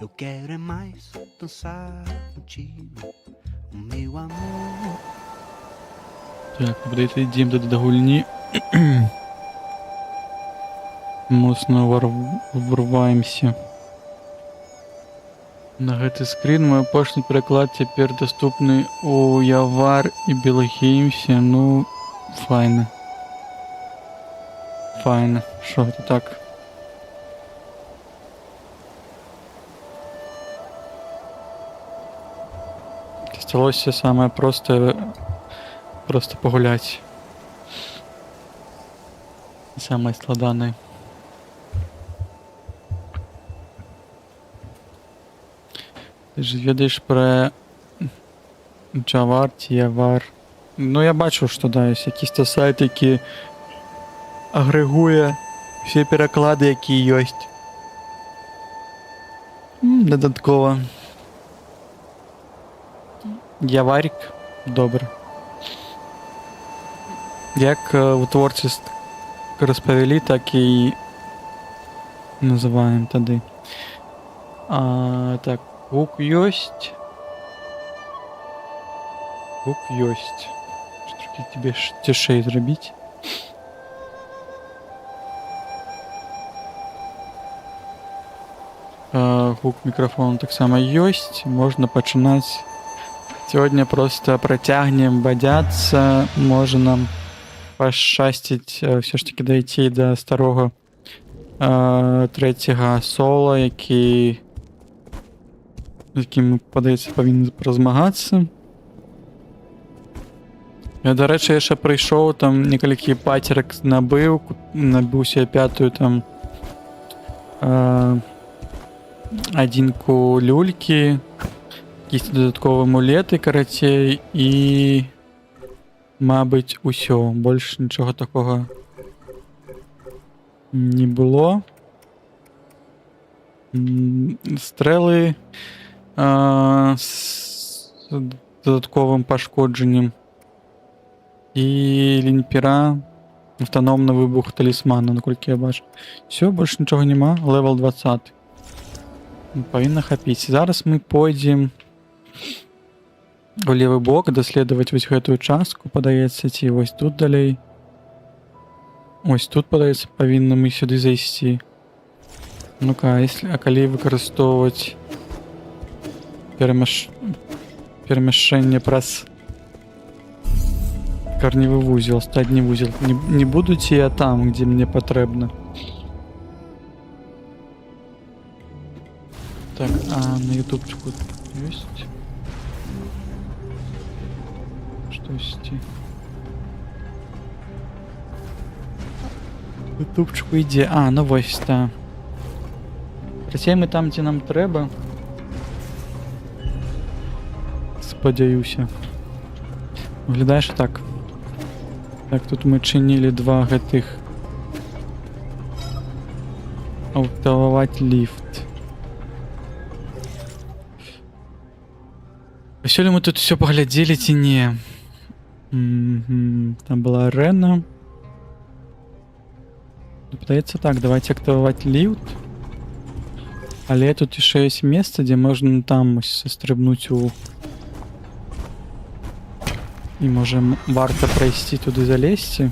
Eu quero é mais dançar contigo, o meu amor. Так, підійдемо тоді до гульні. Моцно врываемся. На гэты скрин мой апошні пераклад цяпер даступны у Явар і Белгеймсе. Ну, файна. Файна. Шо гэта так? Сталося самае простае. Просто погулять. Самое складанное. Ти ж ведаєш про Джавар, Явар. Ну я бачу, що да, є якісь сайти, які агрегує всі переклади, які є. Додатково. Яварик. Добре. Як у творчість розповіли, так і називаємо тоді. Так, гук ёсть. Гук ёсть. Що трохи тебе тишей зробити. Гук мікрофону так само ёсть. Можна починати. Сьогодні просто протягнем, бадяться. Може нам пощастить все ж таки дойти до старого третього соло, який з яким, подається, повинен розмагатися. Я, до речі, я ще прийшов, там некілька патерок набив себе п'ятую там одинку люльки, якісь додаткові амулети, короче, і мабуть, усьо. Більше нічого такого не було. Стріли з додатковим пошкодженням. І лінпера, автономний вибух талісмана, наскільки я бачу. Все, більше нічого нема. Левел 20. Повинно хапіти. Зараз ми пойдемо у левый бок, даследаваць вось гэтую частку, падаецца, ці вось тут далей. Ось тут, падаецца, павінны мы сюды зайсці. Ну-ка, а калі выкарыстоўваць перамяшчэнне праз карневы вузел, астатні вузел. Не буду ці я там, дзе мне патрэбна. Так, а на ютубчику ёсць? Штосьці. Ютубчику ідзе. А, ну вось, та. Працей мы там, дзе нам трэба. Спадзяюся. Выглядае, що так. Так, тут мы чынілі два гэтых. Аўтаваць ліфт. Сёння мы тут все паглядзелі ці не? Там была арена. Падаецца так, давайте актываваць ліфт. Але тут яшчэ ёсць месца, дзе можна там састрыбнуць у... І можа варта прайсці туды залезці.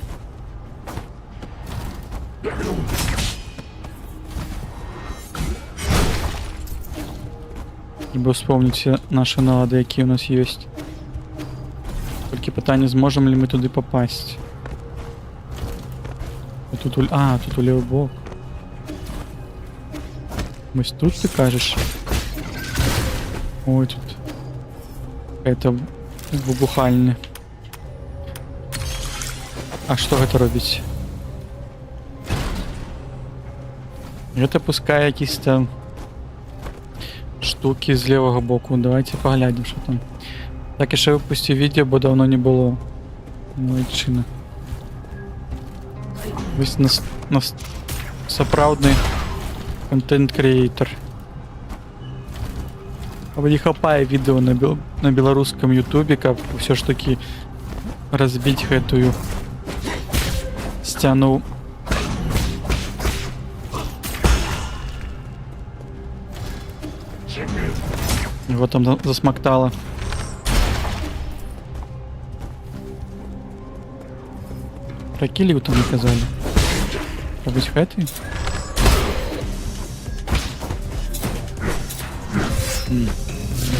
Трэба вспомніць нашы налады, якія у нас ёсць. Толькі пытанне, зможам ли мы туды попасть. Тут у левый бок. Вось тут ты кажаш? Ой, тут это выбухальня. А што гэта робіць? Гэта пускае якісь там штуки з левого боку. Давайте поглядим, що там. Так, я ще випустив відео, бо давно не було. Молодчина. Ось нас сапраўдны контент-креатор. Не хапае відео на беларускам ютубе, каб все ж таки разбить гэтую сцяну Його там засмактало. Про кілів там не казали. Робить хети?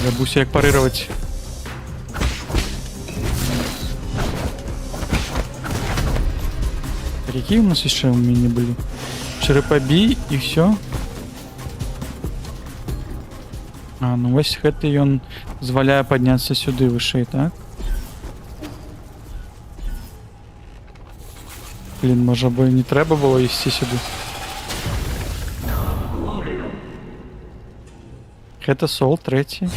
Забуся як парировать. Какие у нас еще умения были? Черепобій і все. А, ну весь хет і он дозволяє піднятися сюди вище, так? Блін, може би не треба було йти сюди. Хета Сол, третій.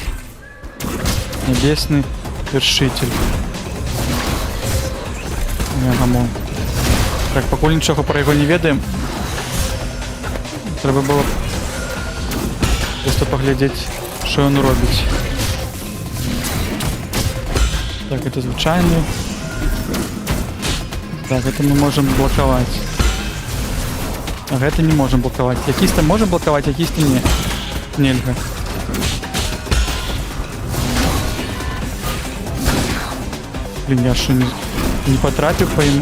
Небесний вершитель. Мегамон. Так, покуль нічого про його не ведаємо. Треба було просто поглядіти, що він робить. Так, це звичайний. Так, это мы можем блоковать. А это не можем блоковать. Якісь-то можем блоковать, якісь-то не. Нельга. Блин, я что, не потратил по ему?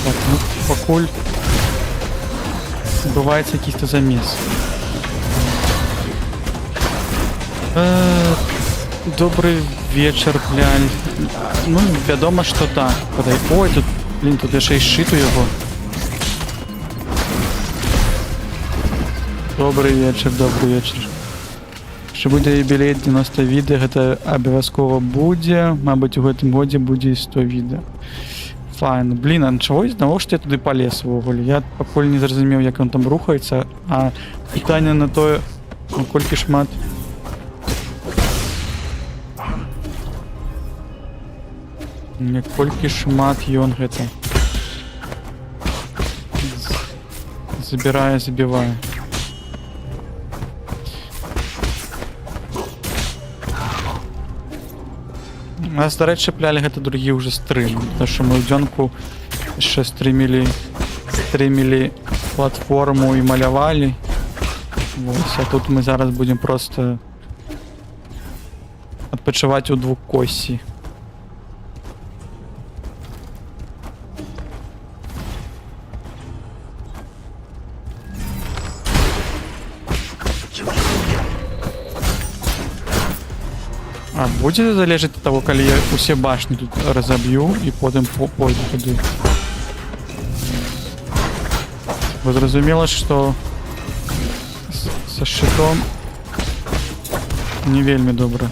Так, ну, покуль бывает якийсь-то замес. Добрый вечер, блядь. Ну, вядома, что так. Ой, тут, блин, тут я ще й шиту його. Добрий вечір, добрий вечір. Ще буде юбілей 90 відео, гэта обов'язково буде. Мабуть, у гэтым годзе будзе і 100 відео. Файн. Блін, а чого, навошта я туди полез ввогуле? Я пакуль не зразумеў, як он там рухається, а пытанне на тое, наколькі шмат. Наколькі шмат ён гэта забірае, забівае. Нас, до речі, плялі гэта другі ўжо стрым, потому що мы ў дзёнку яшчэ стрімілі платформу і малявалі. Вось, а тут мы зараз будем просто адпачываць у двухкоссі. А будет залежать от того, коли я усе башни тут разобью и потом пойду туди. Бо зрозуміло, що со щитом не вельми добре.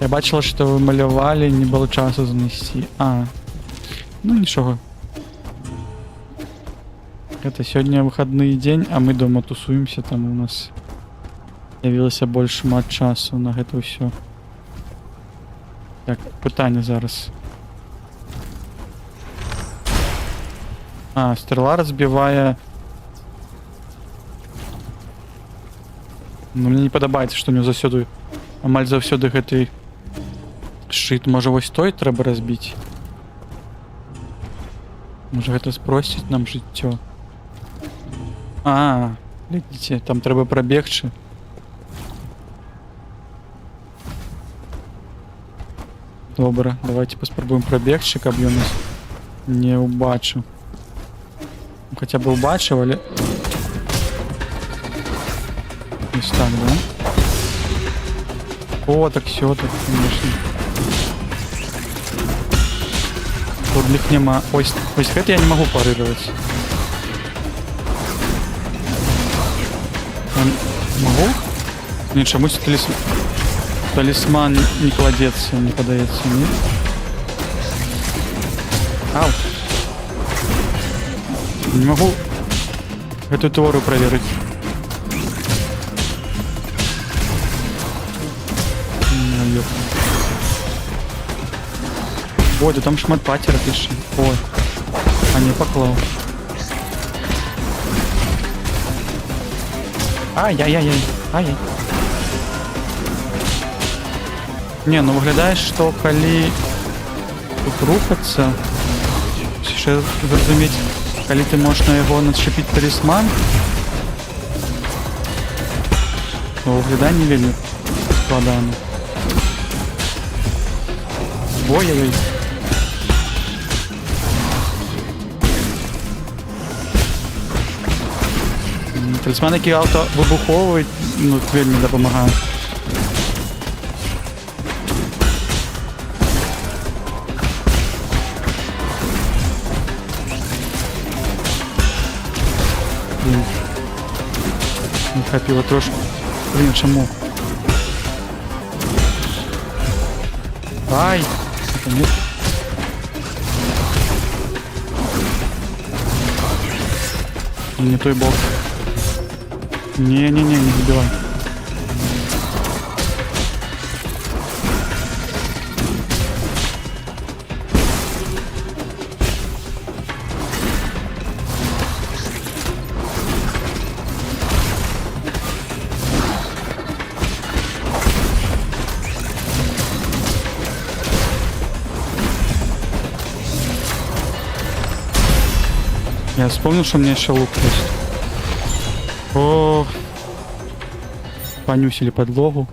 Я бачила, що ви малювали, не було часу знести. А, ну нічого. Это сегодня выходный день, а мы дома тусуемся, там у нас з'явилося більше мат часу на гэта все. Так, питання зараз. А, стріла розбиває. Ну, мені не подобається, що у нього засюди, амаль завсюди гэтый шит. Може ось той треба розбити? Може гэта спростить нам життя? А, глядите, там треба пробегчи. Добре, давайте поспробуємо пробегчи, каб я нас не убачив. Хоча б убачив, але... Ось так, да? О, так все, так, конечно. Тут них нема. Ось это я не могу парировать. Могу? Нет, чомусь талисман не кладется, не подается, нет? Ау. Не могу эту теорию проверить. Ой, да там шмат патера пиши. Ой. А не поклал. Ай-яй-яй-яй. Ай-яй. Не, ну выглядает, что коли тут рухаться, яшчэ зразумець, калі ты можаш на яго начапіць талісман, то выгляданне вельмі складана. Ой-ой-ой. Талісман, які аўтавыбуховваюць, ну, вельмі дапамагаюць. Не хапіла трошки. Блін, чому? Ай! Это нет. Не той бок. Не-не-не, не забивай. Я вспомнил, что у меня еще лук есть. О, понюсили подлогу.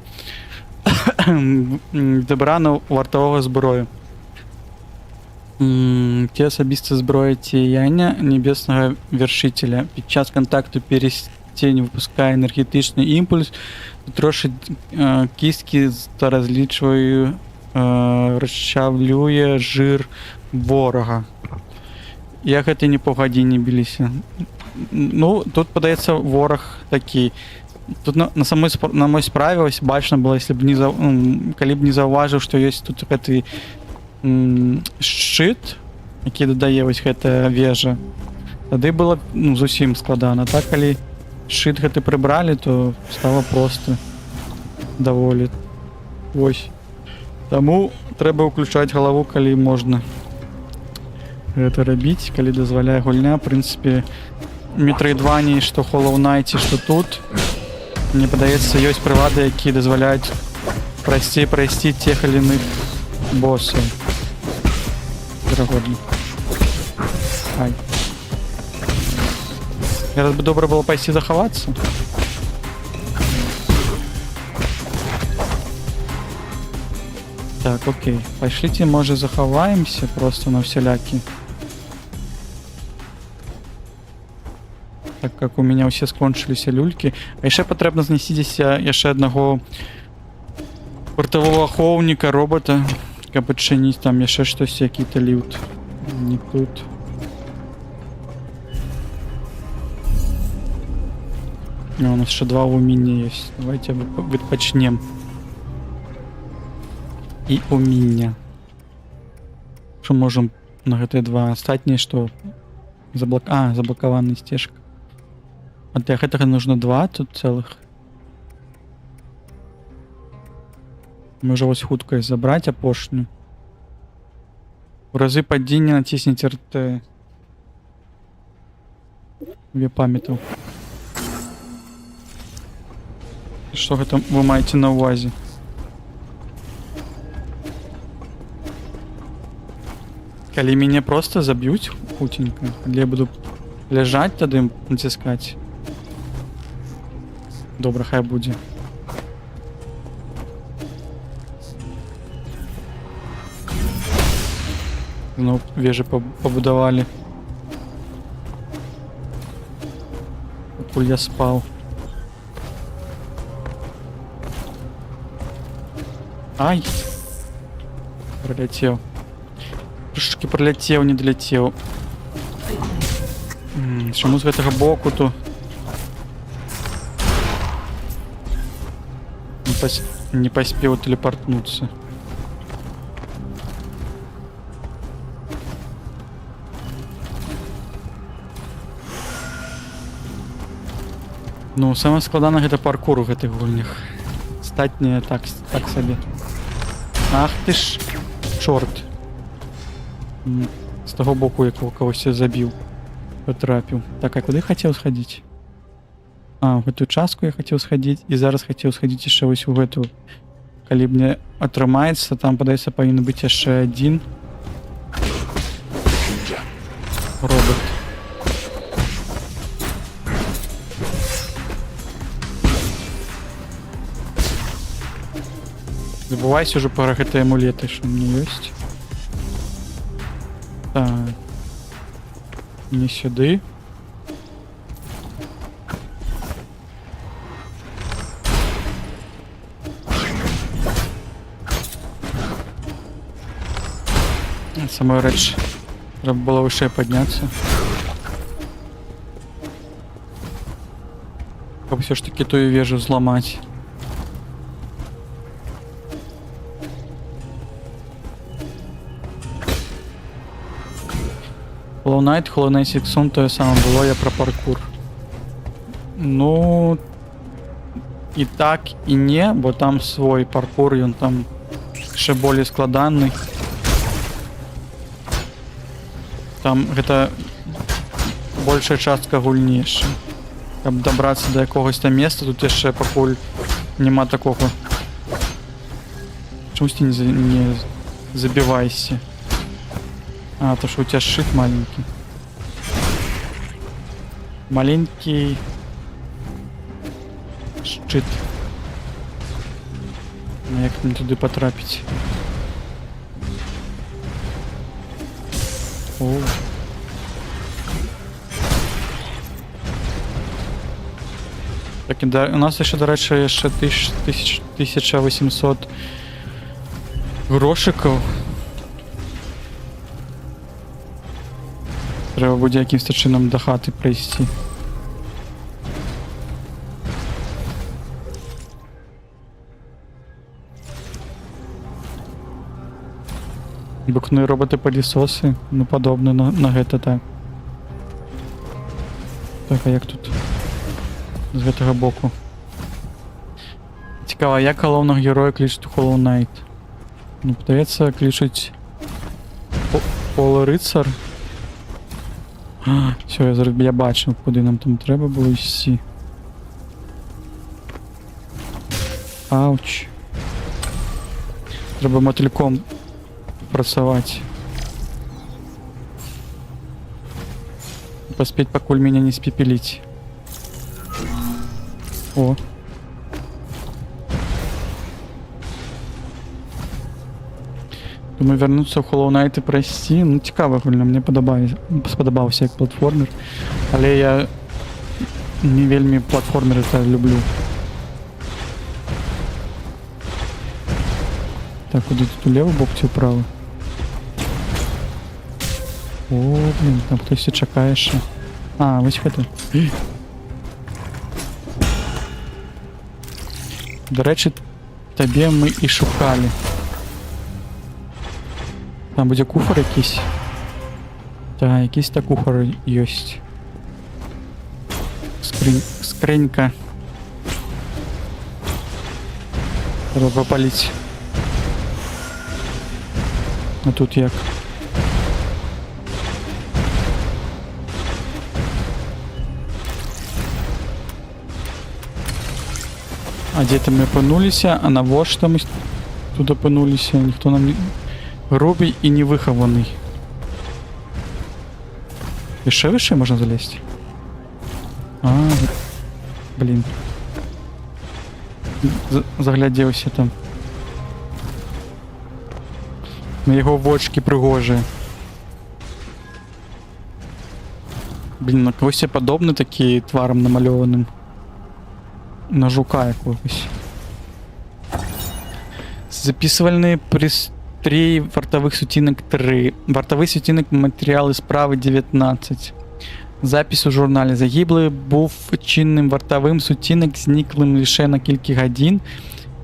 Добрано вартового зброю. Ті особисті зброї тіяння Небесного Вершителя. Під час контакту перстень випускає енергетичний імпульс, трошить кістки та розчавлює жир ворога. Як гэта не по гадзіне біліся. Ну, тут падаецца вораг такі. Тут на моей справе ось бачна было, если б не калі б не заўважыў, што ёсць тут гэты шчыт, які дадае вось гэтая вежа. Тады было зусім складана. Так, калі шчыт гэты прыбралі, то стало просто даволі. Вось. Таму трэба ўключаць галаву, калі можна гэта рабіць, калі дазваляе гульня. В прынцыпе, Метроидвании, што Hollow Knight, што тут, мне падаецца, ёсць прылады, якія дазваляюць прасцей прайсці тех или иных боссаў. Верагодна. Ай. Зараз бы добра было пайсці захавацца. Так, окей. Пайшліце, можа, захаваемся просто на всялякі. Так как у меня все скончыліся люлькі. А яшчэ патрэбна знайсці дзесь яшчэ аднаго вартавого ахоўніка, робота, каб адчыніць там яшчэ штось, які-то лют. Не тут. У нас еще 2 умения есть. Давайте пачнем. И умения. Что можем на гэтыя 2 астатнія, что заблокаваная стежка. А для гэтага нужно 2 тут целых. Можа вось хуткасць забраць апошнюю. У разы падзення націсніце РТ. Я памятаў. Што гэта вы маеце на ўвазе? Калі мяне просто заб'юць хутенька, калі я буду ляжаць, тады націскаць. Добра, хай будзе. Ну, вежы пабудавалі. Пакуль я спаў. Ай! Проляцеў. Трошечки проляцеў, не даляцеў. Чаму з гэтага боку то? Не паспеў тэлепартнуцца. Ну, самае складана гэта паркур у гэтых гульнях. Астатняе так сабе. Ах ты ж, чорт. З таго боку, якого кагось забіў. Потрапіў. Так, а куды хацеў схадзіць? А, в гэтую частку я хацеў схадзіць, і зараз хацеў схадзіць яшчэ вось у гэтую. Калі мне атрымаецца, там, падаецца, павінен быць яшчэ адзін. робот. Забывайся уже про гэтыя амулеты, что у меня есть. Так. Не сюды. Самая рэч. Треба было выше подняться. Как все ж таки ту вежу взломать. Hollow Knight Sixun то саме було, я про паркур. Ну і так, і не, бо там свой паркур, і он там ще более складанный. Там гэта большая частка гульні яшчэ. Каб добрацца до якогось там места, тут яшчэ пакуль нема такого. Чомусь не забивайся. А, то что у тебя щит маленький. Маленький щит. А як мне туди потрапить? О. Так, і у нас ще, до речі, ще 1800 грошиків. Треба буде якимось чином до хати прийти. Букни роботи-пилісоси, ну подобне на гэта так. Так, а як тут? З гэтага боку. Цікаво, як головного героя кличуть у Hollow Knight? Ну, здається, кличуть Полурицар. Все, я бачив, куди нам там треба було йти. Ауч. Треба мотыльком працаваць. Поспеть, покуль меня не спепелить. О. Думаю, вернуться в Hollow Knight і пройти. Ну, цікаво, гульно, мені сподобався як платформер. Але я не вельми платформери та люблю. Так, куди тут у левый бок чи вправо? О, блін, там хтось чекає ще. А, ось гэта. До речі, тебе ми і шукали. Там буде куфар якийсь. Так, якийсь та куфар есть. Скринька. Треба попалить. А тут як? А где-то мы опинулися, а навошта ми тут опинулися? Ніхто нам не... Грубий і невихований. І ще вище можна залізти? А, блін. Заглядівся там. На його вочки пригожі. Блін, на когось подобний такий тваром намальованим. На жука якогось. Записувальний пристрій вартових сутінок 3. Вартовий сутінок матеріали справи 19. Запис у журналі. Загиблий був чинним вартовим сутінок, зниклим лише на кілька годин.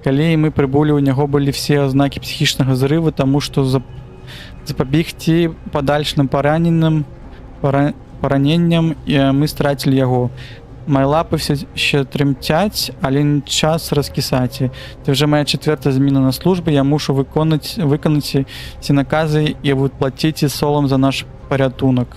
Коли ми прибули, у нього були всі ознаки психічного зриву, тому що запобігти подальшим пораненням ми стратили його. Мої лапи все ще тремтять, але не час розкисати. Це вже моя 4-та зміна на службі, я мушу виконати ці накази і відплатити солом за наш порятунок.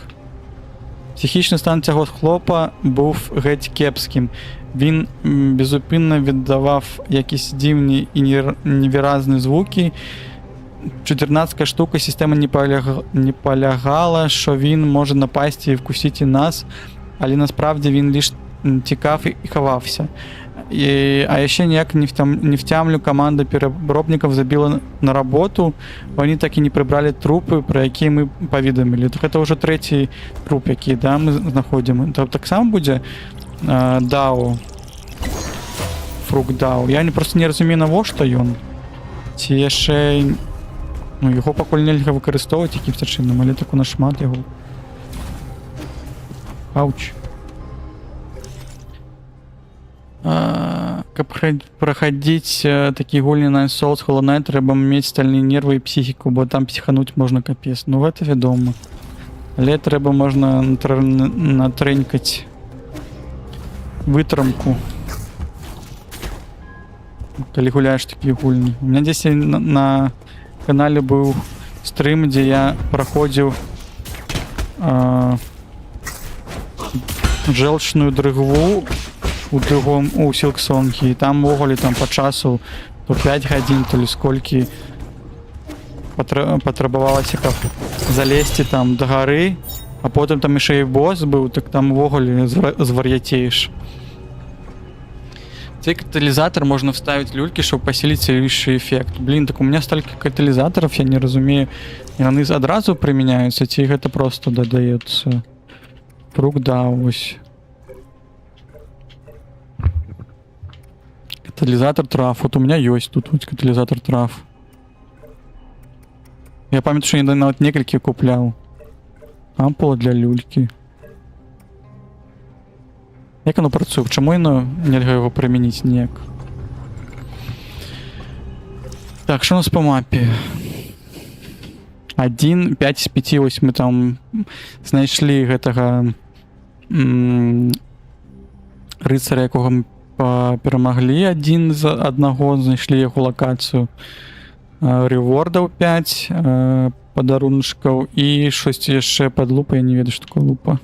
Психічний стан цього хлопа був геть кепським. Він безупинно віддавав якісь дивні і невиразні звуки, 14 штука, система не полягала, що він може напасти і вкусити нас, але насправді він лише тікав і ховався. А ще ніяк не втямлю, команда переробників забила на роботу, вони так і не прибрали трупи, про які ми повідомили. Так це вже третій труп, який, да, ми знаходимо. Так само буде DAO, фрукт DAO. Я просто не розумію, навошта він. Ці ще... Ну, його пакуль нельга використовувати якимось чином, але так у нас шмат його. Ауч. Каб проходить такі гульні на Souls, Hollow Knight, треба мати стальні нерви і психіку, бо там психануть можна капець. Ну, це відомо. Але треба можна натренькати витримку. Коли гуляєш такі гульні. У мене десь на каналі був стрім, де я проходив желчную дригву у Сілксонгі, і там могли там по часу то 5 годин, то ли скільки потребувалося, каб залезти там до гори, а потім там ще і босс був, так там вогонь звар'ятієш. Цей катализатор можно вставить люльки, чтобы посилить следующий эффект. Блин, так у меня столько катализаторов, я не разумею. И они одразу применяются, ці это просто додается. Фрукт, да, ось. Катализатор трав. Вот у меня есть тут вот катализатор трав. Я пам'ятаю, що я навіть несколько купляв. Ампула для люльки. Як воно працює? Чому нельга його примінити ніяк? Так, що у нас по мапі? 1, 5 з 5, ось ми там знайшли гэтага рицаря, якого ми перемогли один з одного, знайшли його локацію. Ревордів 5, подарунків і щось ще під лупа, я не ведаю, що таке лупа.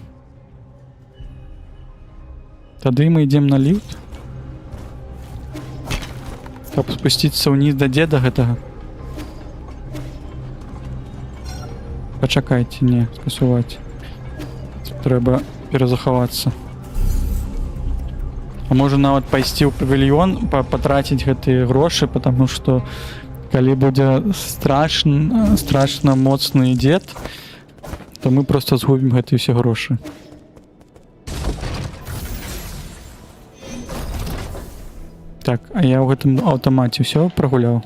Тады мы идем на лифт. Каб спуститься вниз до деда гэтага. Пачакайце, не, скасувати. Трэба перезахавацца. А можа нават пайсці ў павільён, патраціць гэтыя грошы, потому что калі будзе страшна моцны дед, то мы просто згубім гэтыя ўсе грошы. Так, а я в этом автомате все прогулял.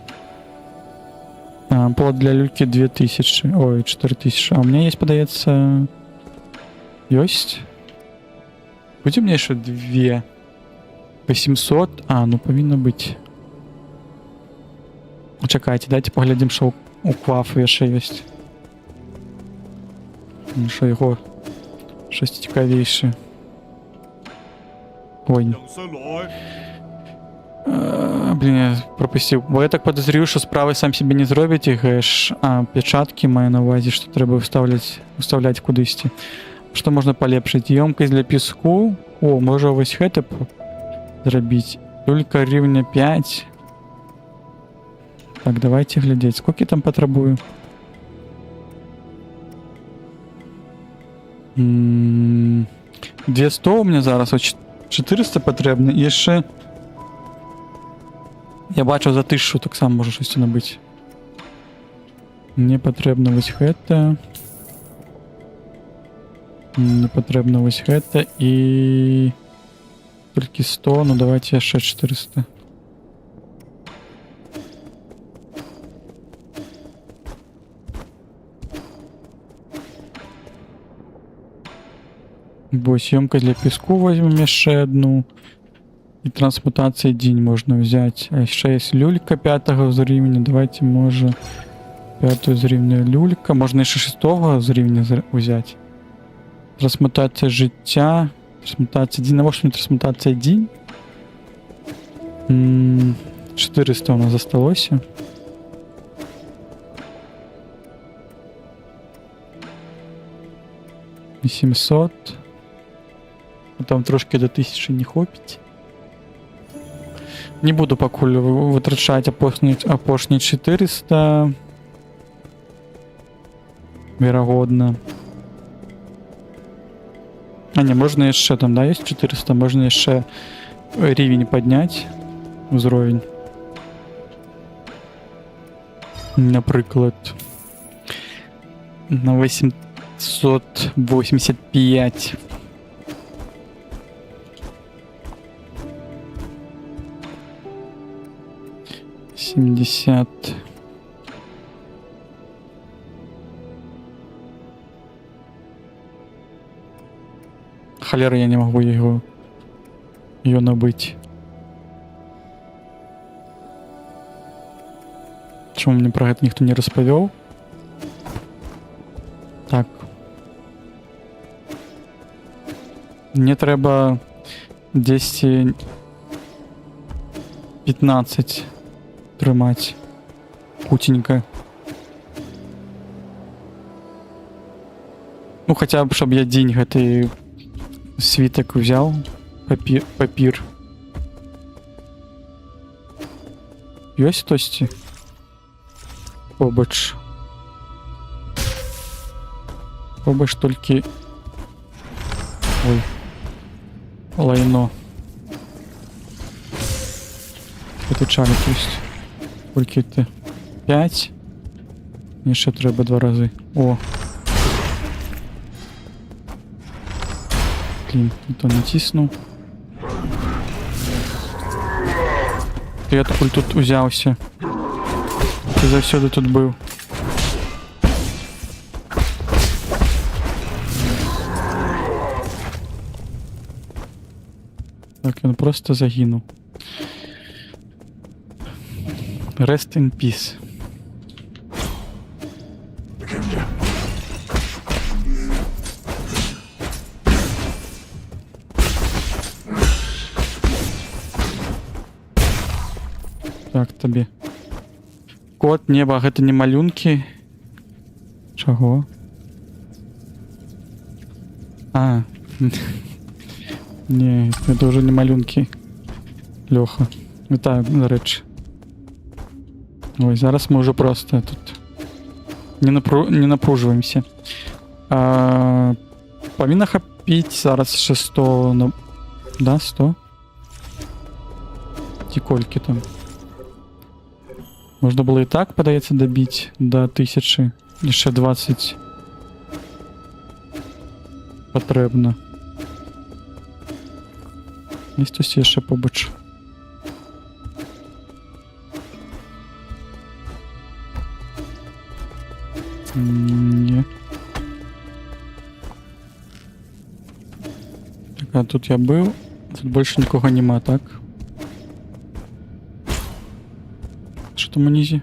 Плод для люльки 2000, ой, 4000. А у меня есть, подается... Есть? Будем мне еще 2. 800. А, ну повинно быть. Чекайте, дайте поглядим, что у Квафу еще есть. Ну что его... Щось цікавіше. Ой. Блин, я пропустил. Бо я так подозреваю, что справа сам себе не зробите гэш. А, печатки маю на увазі, что треба вставлять кудись. Что можно полепшить? Емкость для песку. О, можно ось гэта зробить. Люлька рівня 5. Так, давайте глядеть. Сколько там потребую? 200 у меня зараз, 400 потрібно. І ще... Я бачу за 1000 так само може щось набити. Мені потрібно ось гэта. Мені потрібно ось гэта і... Тільки 100, ну давайте ще 400. Бо съемка для песку возьмем еще одну. И трансмутации день можно взять. А еще есть люлька 5-го уровня. Давайте, может, 5-ю уровня люлька. Можно еще 6-го уровня взять. Трансмутация життя. Трансмутация день. На что мне трансмутация день? 400 у нас осталось. 800. Там трошки до 1000 не хопить. Не буду покуль витрачати опошні 400. Верагодна. А не, можна яшчэ там, да, есть 400, можна яшчэ рівень падняць, узровень. Напрыклад, на 885. Семьдесят. Холера, я не могу ее набыть. Чому мне про это никто не распавёў? Так. Мне трэба 10-15 трымаць. Путенька. Ну, хотя бы, чтобы я день гэты свиток взял. Папір. Ёсць хтосьці? Побач. Побач толькі... Ой. Лайно. Это чалік ёсць. Колькі ты? 5. Яшчэ трэба 2 разы. О. Блин, то націснуў. Я такой тут узяўся. Ты заўсёды тут быў. Так, ён просто загінуў. Rest in peace. Так, табе. Кот, неба, гэта не малюнкі. Чаго? А. Не, это уже не малюнкі. Лёха. Вітаю, дарэчы. Ой, зараз мы уже просто тут не напруживаемся. Павінна хапіць зараз 100, ну, да, 100? Ці колькі там? Можна было і так, падаецца, дабіць до 1000. Яшчэ 20 патрэбна. Есть тут яшчэ побач. Не. Так, а тут я быў. Тут больше нікога нема, так? Что там унізе?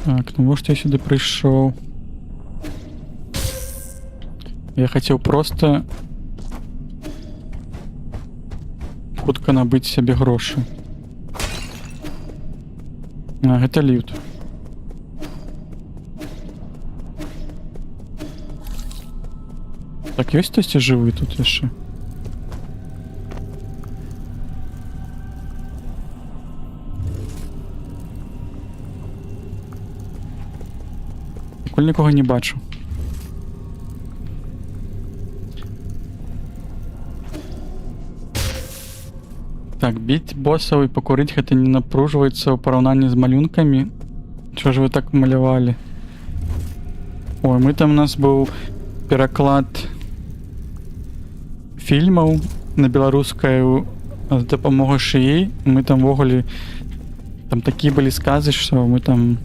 Так, ну может я сюда пришел. Я хотел просто хутка набыць себе грошы. А, гэта ліфт. Так, ёсць хтосьці жывы тут яшчэ? Пакуль нікога не бачу. Так, біць босаў і пакурыць гэта не напружваецца ў параўнанні з малюнкамі. Чого ж вы так малявалі? Ой, мы там у нас быў пераклад фільмаў на беларускую з дапамогай шыі. Мы там ввогуле там такія былі сказы, што мы там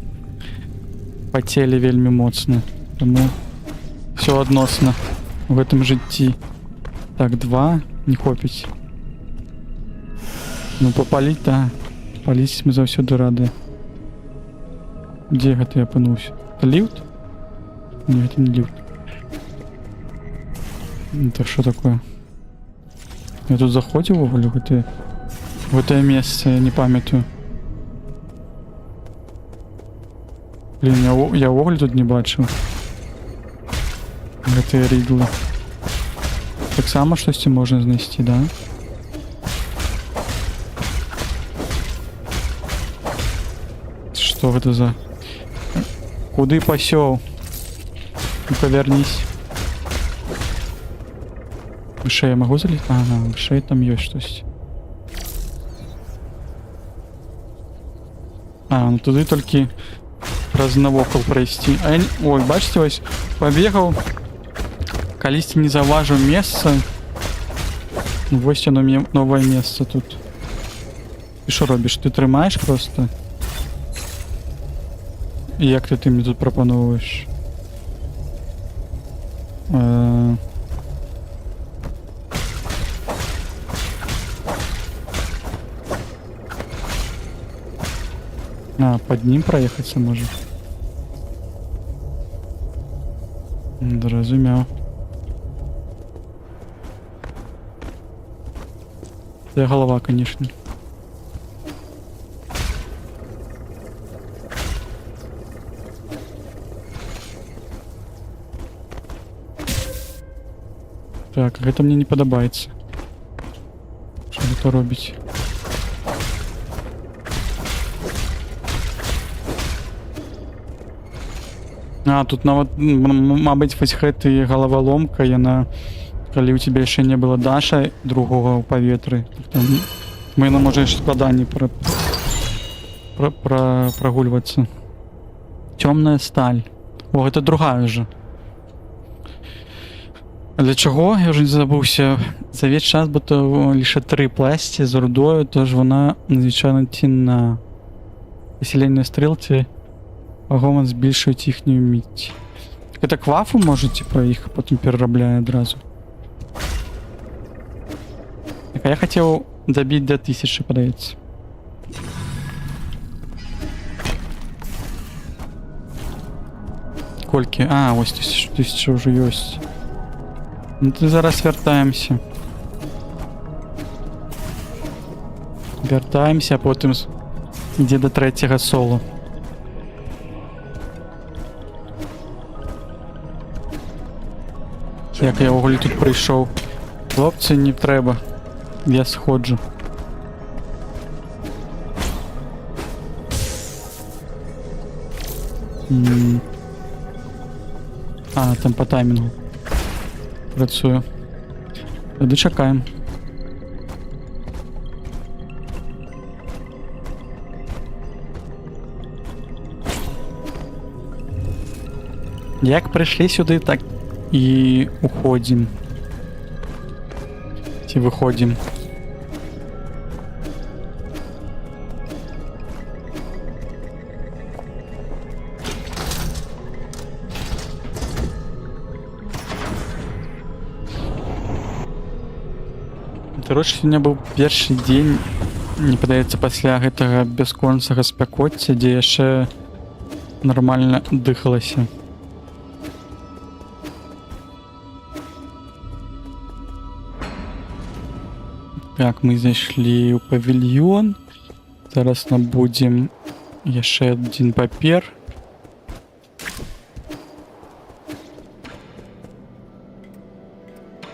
пацелі вельмі моцна. Таму все адносна в гэтым жыцці. Так, 2 не хопіць. Ну, попаліць, да. Паліць мы заўсёды рады. Дзе гэта я апынуўся? Это ліфт? Не, это не ліфт. Это что такое? Я тут заходзіў увогуле в гэтае месца, я не памятаю. Блин, я увогуле тут не бачыў. Гэтыя рідлы. Таксама штосьці можна знайсці, да? Что это за... Куды пасёл? Ну-ка вернись. Выше я могу залезть? Ага, выше там есть что-то. А, ну туды толькі праз навокал прайсці. А я... Ой, бачите, ось пабегаў. Калісьці не заўважыў месца. Вось яно мне новае месца тут. Ты що робіш? Ты трымаеш просто? І як ты мне тут прапановваеш? А, под ним проехаться может. Зразумеў. Це голова, конечно. Так, гэта мне не падабаецца. Што гэта робіць? А, тут нават, мабыць, вось гэты галаваломка, яна, калі ў цябе яшчэ не было даша другога ў паветры, яна можа яшчэ складаней прагульвацца. Цёмная сталь. О, гэта другая ўжо. Для чого? Я вже не забувся. За весь час, бо то лише 3 пласті з рудою, тож вона надзвичайно цінна. Виселення стрілці вагомо збільшують їхню міць. Так это квафу може, типа, їх потім переробляє одразу. Так, а я хотів добити до 1000, подається. Кольки? А, ось 1000 вже є. Ну то зараз вертаємося. Вертаємося, а потім йде до 3-го соло. Як я оголі тут прийшов. Хлопці, не треба. Я сходжу. А, там по таймінгу працюю. Дочекаємо. Як прийшли сюди, так і уходимо. Чи виходимо. Короче, у меня был перший день, не падаецца, пасля гэтага бясконцага спякоцця, дзе яшчэ нормально дыхалася. Так, мы зайшлі ў павільён. Зараз набудзем яшчэ один папер.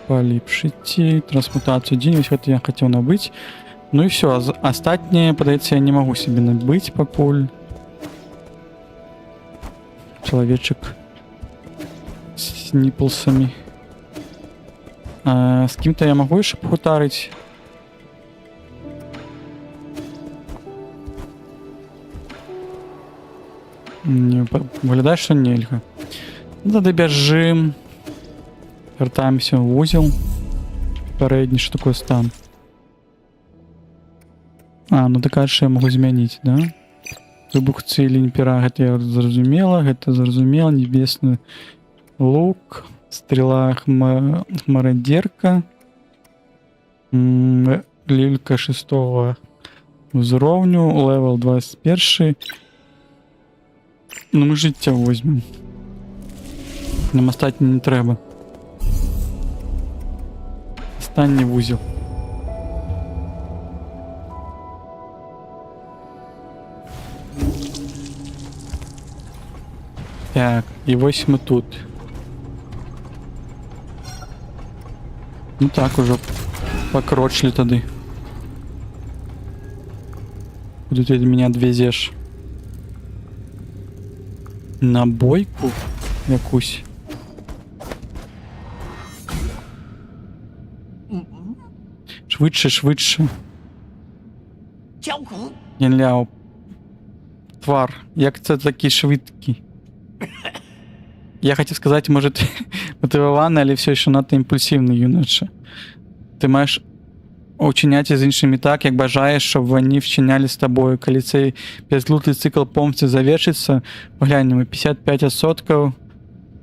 Поліпшыце трансмутацию день, вось гэта я хотел набыть. Ну и все, остатнее, падаецца, я не могу себе набыть пакуль. Человечек с ниплсами. С кем-то я могу еще погутарить. Не, выглядае, что нельга. Ну, добяжым. Вертаемся в узел. Передний, что такое стан. А, ну так что я могу змяніць, да? Выбух цілень пера, гэта я зразумела, гэта зразумела, небесны лук, стрела хмарадерка, лілька 6-го узроўню, левел 21. Ну мы жыцця возьмем. Нам астатні не трэба. Останній вузел. Так, і ось ми тут. Ну так, уже покрочлі тады. Куди ти мене відвезеш? На бойку якусь. Швидше, швидше. 焦苦， Янляо. Твар. Як це такий швидкий? Я хотів сказати, може ти мотивований, але все ще надто імпульсивний, юноша. Ти маєш учиняти з іншими так, як бажаєш, щоб вони вчиняли з тобою. Коли цей безглуздий цикл помсти завершиться, поглянемо, 55%.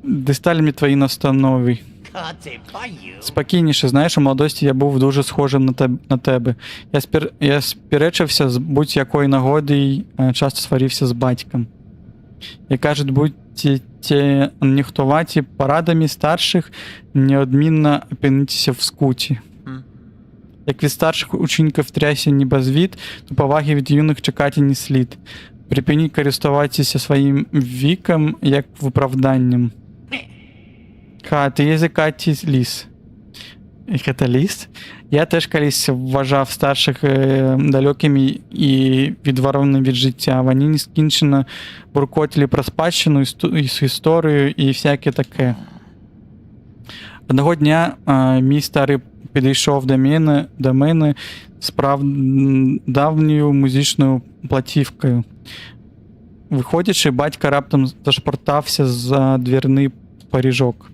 Дистальні твої настанови. 可这把油， Спокійніше, знаєш, у молодості я був дуже схожим на тебе. Я сперечився з будь-якої нагоди і часто сварився з батьком. І кажуть, будьте ніхтуваті порадами старших, неодмінно опинитися в скуті. Як від старших учнів трясся небозвід, то поваги від юних чекати не слід. Припиніть користуватися своїм віком як виправданням. Ха, ти язикатий ліс. Це ліс? Я теж колись вважав старших далекими і відвороними від життя. Вони нескінчено буркотили про спадщину, історію і всяке таке. Одного дня мій старий підійшов до мене з давньою музичною платівкою. Виходячи, батько раптом зашпортався за двірний поріжок.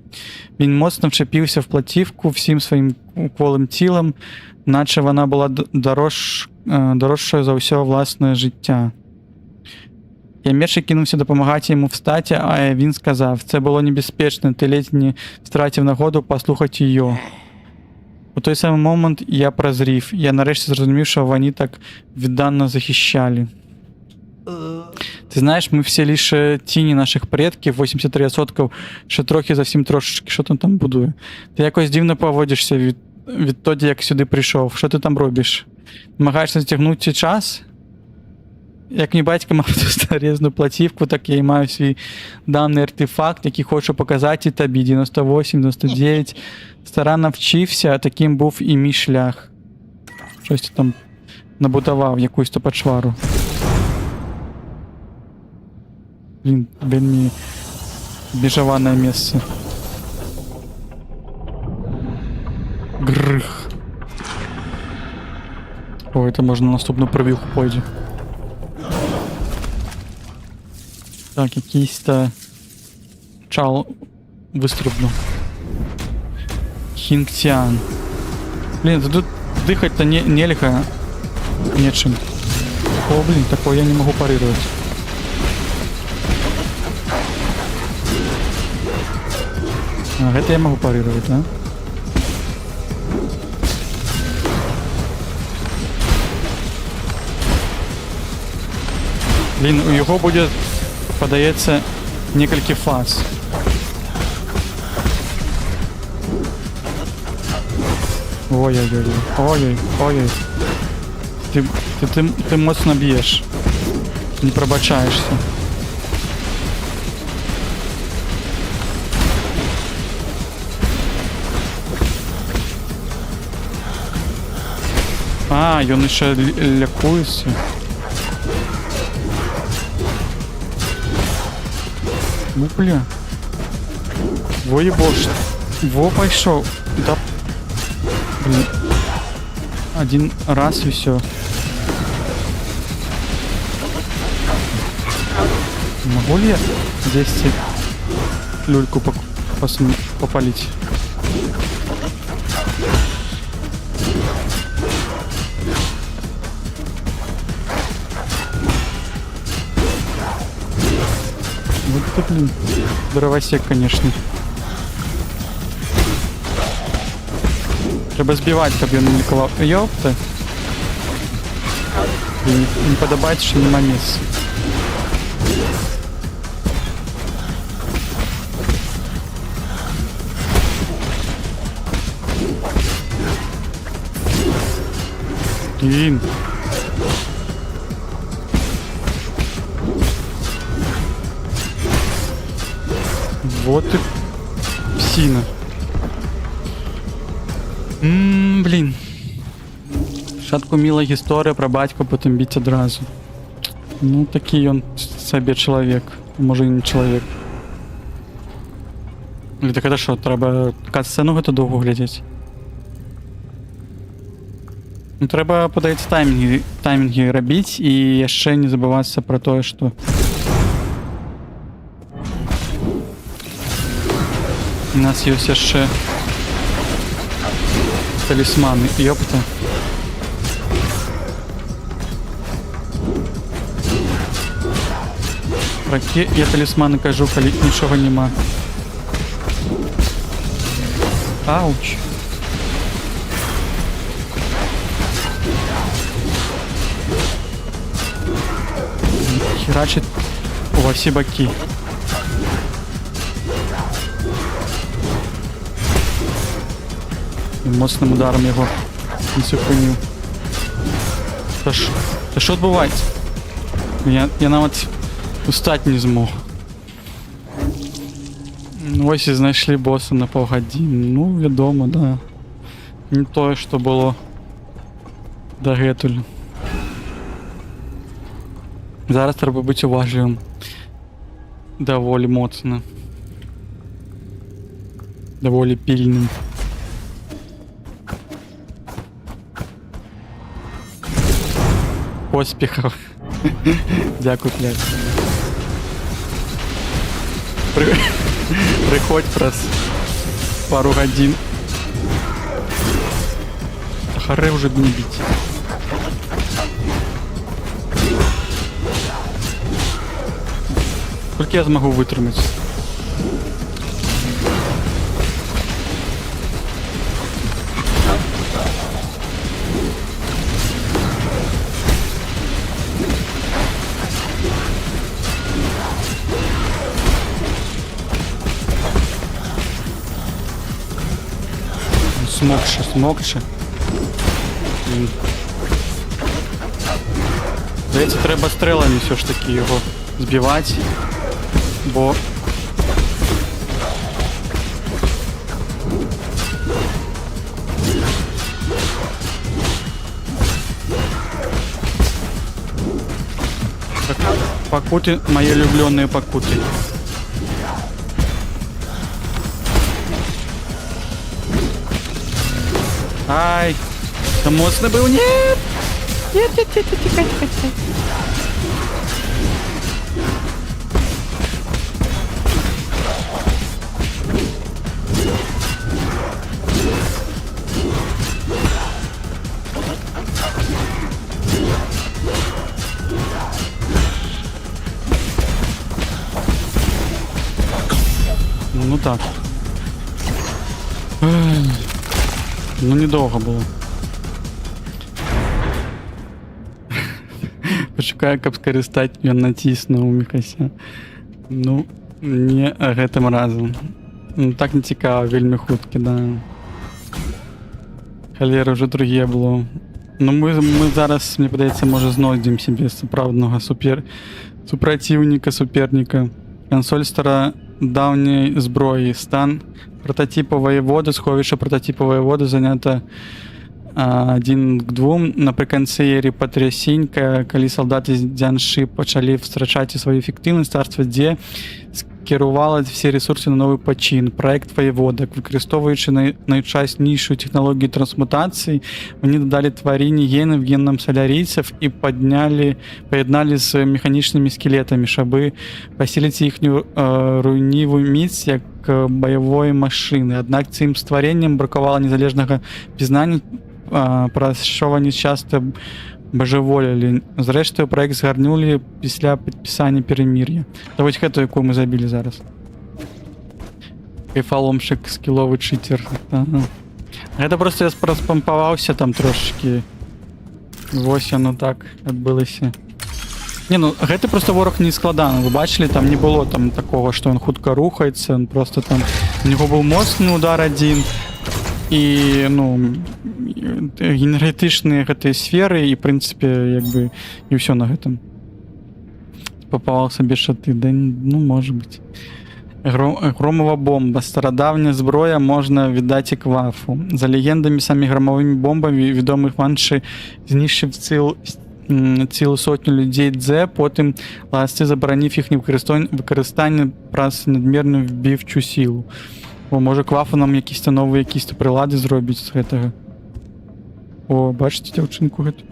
Він моцно вчепився в платівку всім своїм кволим тілом, наче вона була дорожчою за усе власне життя. Я мерше кинувся допомагати йому встати, а він сказав, це було небезпечно, ти ледь не втратив нагоду послухати її. У той самий момент я прозрів, я нарешті зрозумів, що вони так віддано захищали. Ти знаєш, ми всі лише тіні наших предків, 83%, ще трохи зовсім трошечки, що ти там будує. Ти якось дивно поводишся відтоді, як сюди прийшов. Що ти там робиш? Намагаєшся затягнути час? Як мій батько мав ту старезну платівку, так я і маю свій даний артефакт, який хочу показати тобі. 98, 99. Старанно вчився, а таким був і мій шлях. Щось ти там набудував, якусь то почвару. Блин, вельми бежеванное место. Грых. О, это можно на наступну пробілку пойти. Так, якийсь-то чал вистрибнув. Хінктіан. Блин, тут дыхать-то нельзя нечем. О, блин, такое я не могу парировать. А, это я могу парировать, да? Блин, у його буде, подається, несколько фаз. Ой-ой-ой, ой-ой-ой. Ти моцно б'єш. Не пробачаєшся. А, ён ще лякується. Ну, бля. Во ебош. Во пошел. Да. Блин. Один раз и все. Могу ли я здесь люльку попалить? Вот это, блин, дровосек, конечно. Треба збивати, щоб я не лікував. Йопта. Не подобається, що нема місця. Блін. Вот и псина. Блін. Спочатку мила історія про батька, потім бить одразу. Ну, такий он собі чоловік. Може і не чоловік. Или так это що, треба кат-сцену гэту довго глядзець? Ну, треба, падаецца, таймінгі рабіць і яшчэ не забывацца пра тое, што у нас ёсць яшчэ талісманы, ёпта. Пра які я талісманы кажу, калі нічога няма. Ауч. Херачит во все боки. Моцним ударом його не зупинив. Та що відбувається? Я навіть устати не змог. Ось і знайшли боса на півгодини. Ну, відомо, да. Не то, що було дагэтуль. Зараз треба бути уважливим. Доволі моцно. Доволі пильним. Поспіхів. Дякую, блядь. Приходь раз пару годин. Харе уже не бить. Сколько я смогу вытормить? Смокче. Здається, треба стрелами все ж таки його збивати, бо покуты, мои влюбленные покуты. Ай, это моцно был, нет! Нет, тихо. Ну так. Ну недовго було. Пошукаю, каб скарыстаць, ён націснуў Мікася. Ну, не гэтым разам. Ну так не цікава, вельмі хуткі, да. Халера, уже другие было. Ну мы зараз, мне падаецца, можа знойдзем себе сапраўднага суперніка. Кансоль старадаўняй зброі. Стан прототипа воеводы, сховішча прототипа воеводы занята 1-2. Напрыканцы эры патрясень, калі салдаты дзяншы пачалі страчаць сваю эфектыўнасць, царства дзе скіравала все ресурсы на новый пачин. Проект воеводак, выкарыстоўваючы найчаснейшую технологию трансмутации, они додали тварінні гены в генном солярийцев и поєднали з механічними скелетами, чтобы поселить їхню руйнівую міць як боевой машины. Однак цим створением бракавала незалежнага пізнання, пра що вони часто божеволілі. Зрештою, проект згарнули після підписання перемир'я. Та ось гэту, яку ми забили зараз. Кайфаломшик, скіловий читер. Ага. Гэта просто я проспампаваўся там трошечки. Вось яно так адбылася. Не, ну гэта просто ворог не складаны. Вы бачили, там не было там такого, что он хутка рухаецца, он просто там у него был моцны удар один. І, ну, энергетычныя гэтыя сферы і, в прынцыпе, як бы, і ўсё на гэтым. Папаваў сабе шаты, да, ну, можа быць. Громова бомба. Старадаўняя зброя, можна відаць і квафу. За легендамі, самі громовымі бомбамі вядомых Манчы знішчыў цілу сотню людей дзе, потім ласці забаранів їхнє використання праз надмірну вбивчу силу. О, може Квафа нам якісь нові якісь прилади зробить з гэтага. О, бачите дзяўчынку гэту?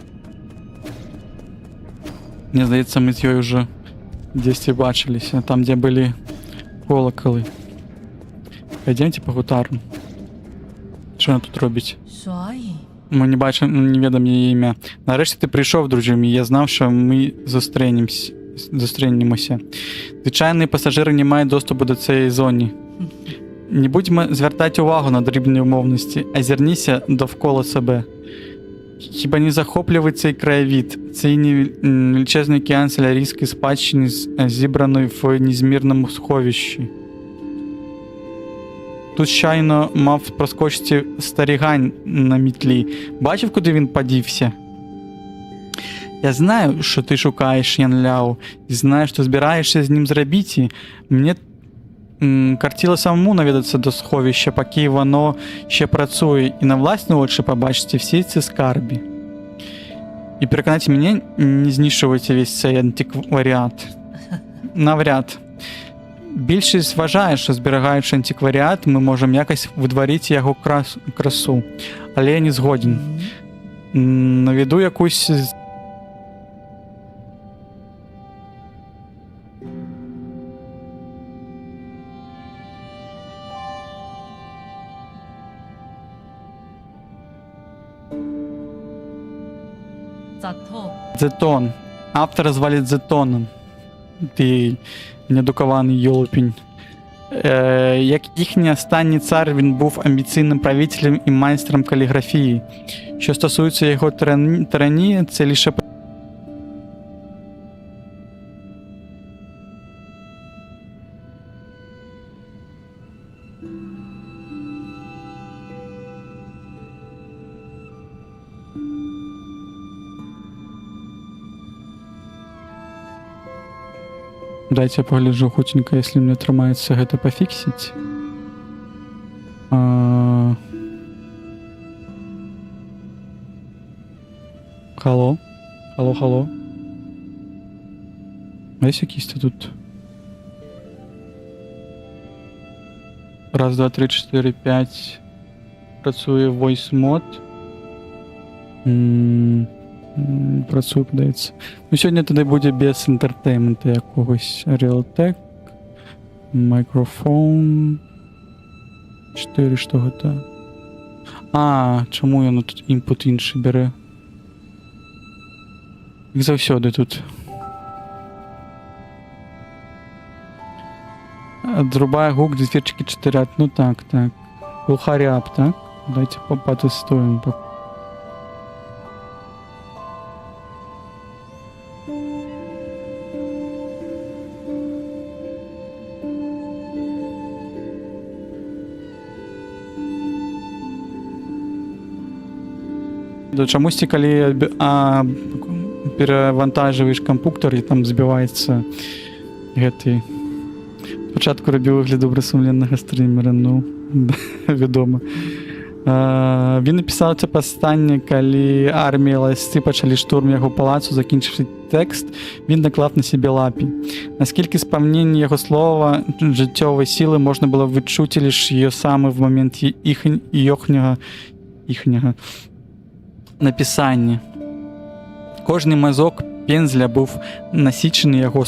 Мне здаецца, мы з ёй уже дзесьці бачыліся, там, дзе былі колакалы. Пойдемте пагутарым. Што яна тут робіць? 所以 Мы не бачым, не ведам яе імя. Нарэшце ты прыйшоў, дружы мій, я знаў, що ми зустрэнемся. Звычайныя пасажыры не маюць доступу до цэй зоны. Не будзем звяртаць увагу на дрібныя умоўнасці, азірніся довкола сабе. Хіба не захоплівае цей краявід, цей величезний океан селярійської спадщини, зібраної в незмірному сховищі. Тут щойно мав проскочити старігань на мітлі. Бачив, куди він подівся? Я знаю, що ти шукаєш Ян Ляо, і знаю, що збираєшся з ним зробити. Мені картіло самому навідатися до сховища, поки воно ще працює, і на власні очі побачити всі ці скарби. І переконати мене, не знищувати весь цей антикваріат. Навряд. Більшість вважає, що зберігаючи антикваріат, ми можемо якось видворити його красу. Але я не згоден. Наведу якусь... Зато Зетон. Автора звали Зетоном. Ти недукований йолопінь. Як їхній останній цар, він був амбіційним правителем і майстром каліграфії. Що стосується його тиранії, це лише... Дайте я погляджу хутенько, если мне атрымаецца гэта пафіксіць. Хало? Хало? А есть якісь-то тут? Раз, два, три, 4, 5. Працує voice mod. Працує, подається. Ну, сьогодні тоді буде без інтертейменту якогось. Realtek. Мікрофон. 4 штуки, так. А, чому воно тут імпут інший бере? Як завсюди тут. Зрубає гук, дзвірчики 4. Ну так. Глухаряб, так? Давайте потестуємо. Чамусьці, калі перавантажваеш кампуктар, і там збіваецца гэты... Спачатку рабіў выгляд добрасумленнага стрімера, ну, вядома. Він напісаў це пастанне, калі армія ласці пачалі штурм яго палацу, закінчивши тэкст, він наклав на себе лапі. Наскільки спамнення його слова, життєвої сили можна було відчути лише її саме в момент їхнього написання. Кожний мазок пензля був насичений його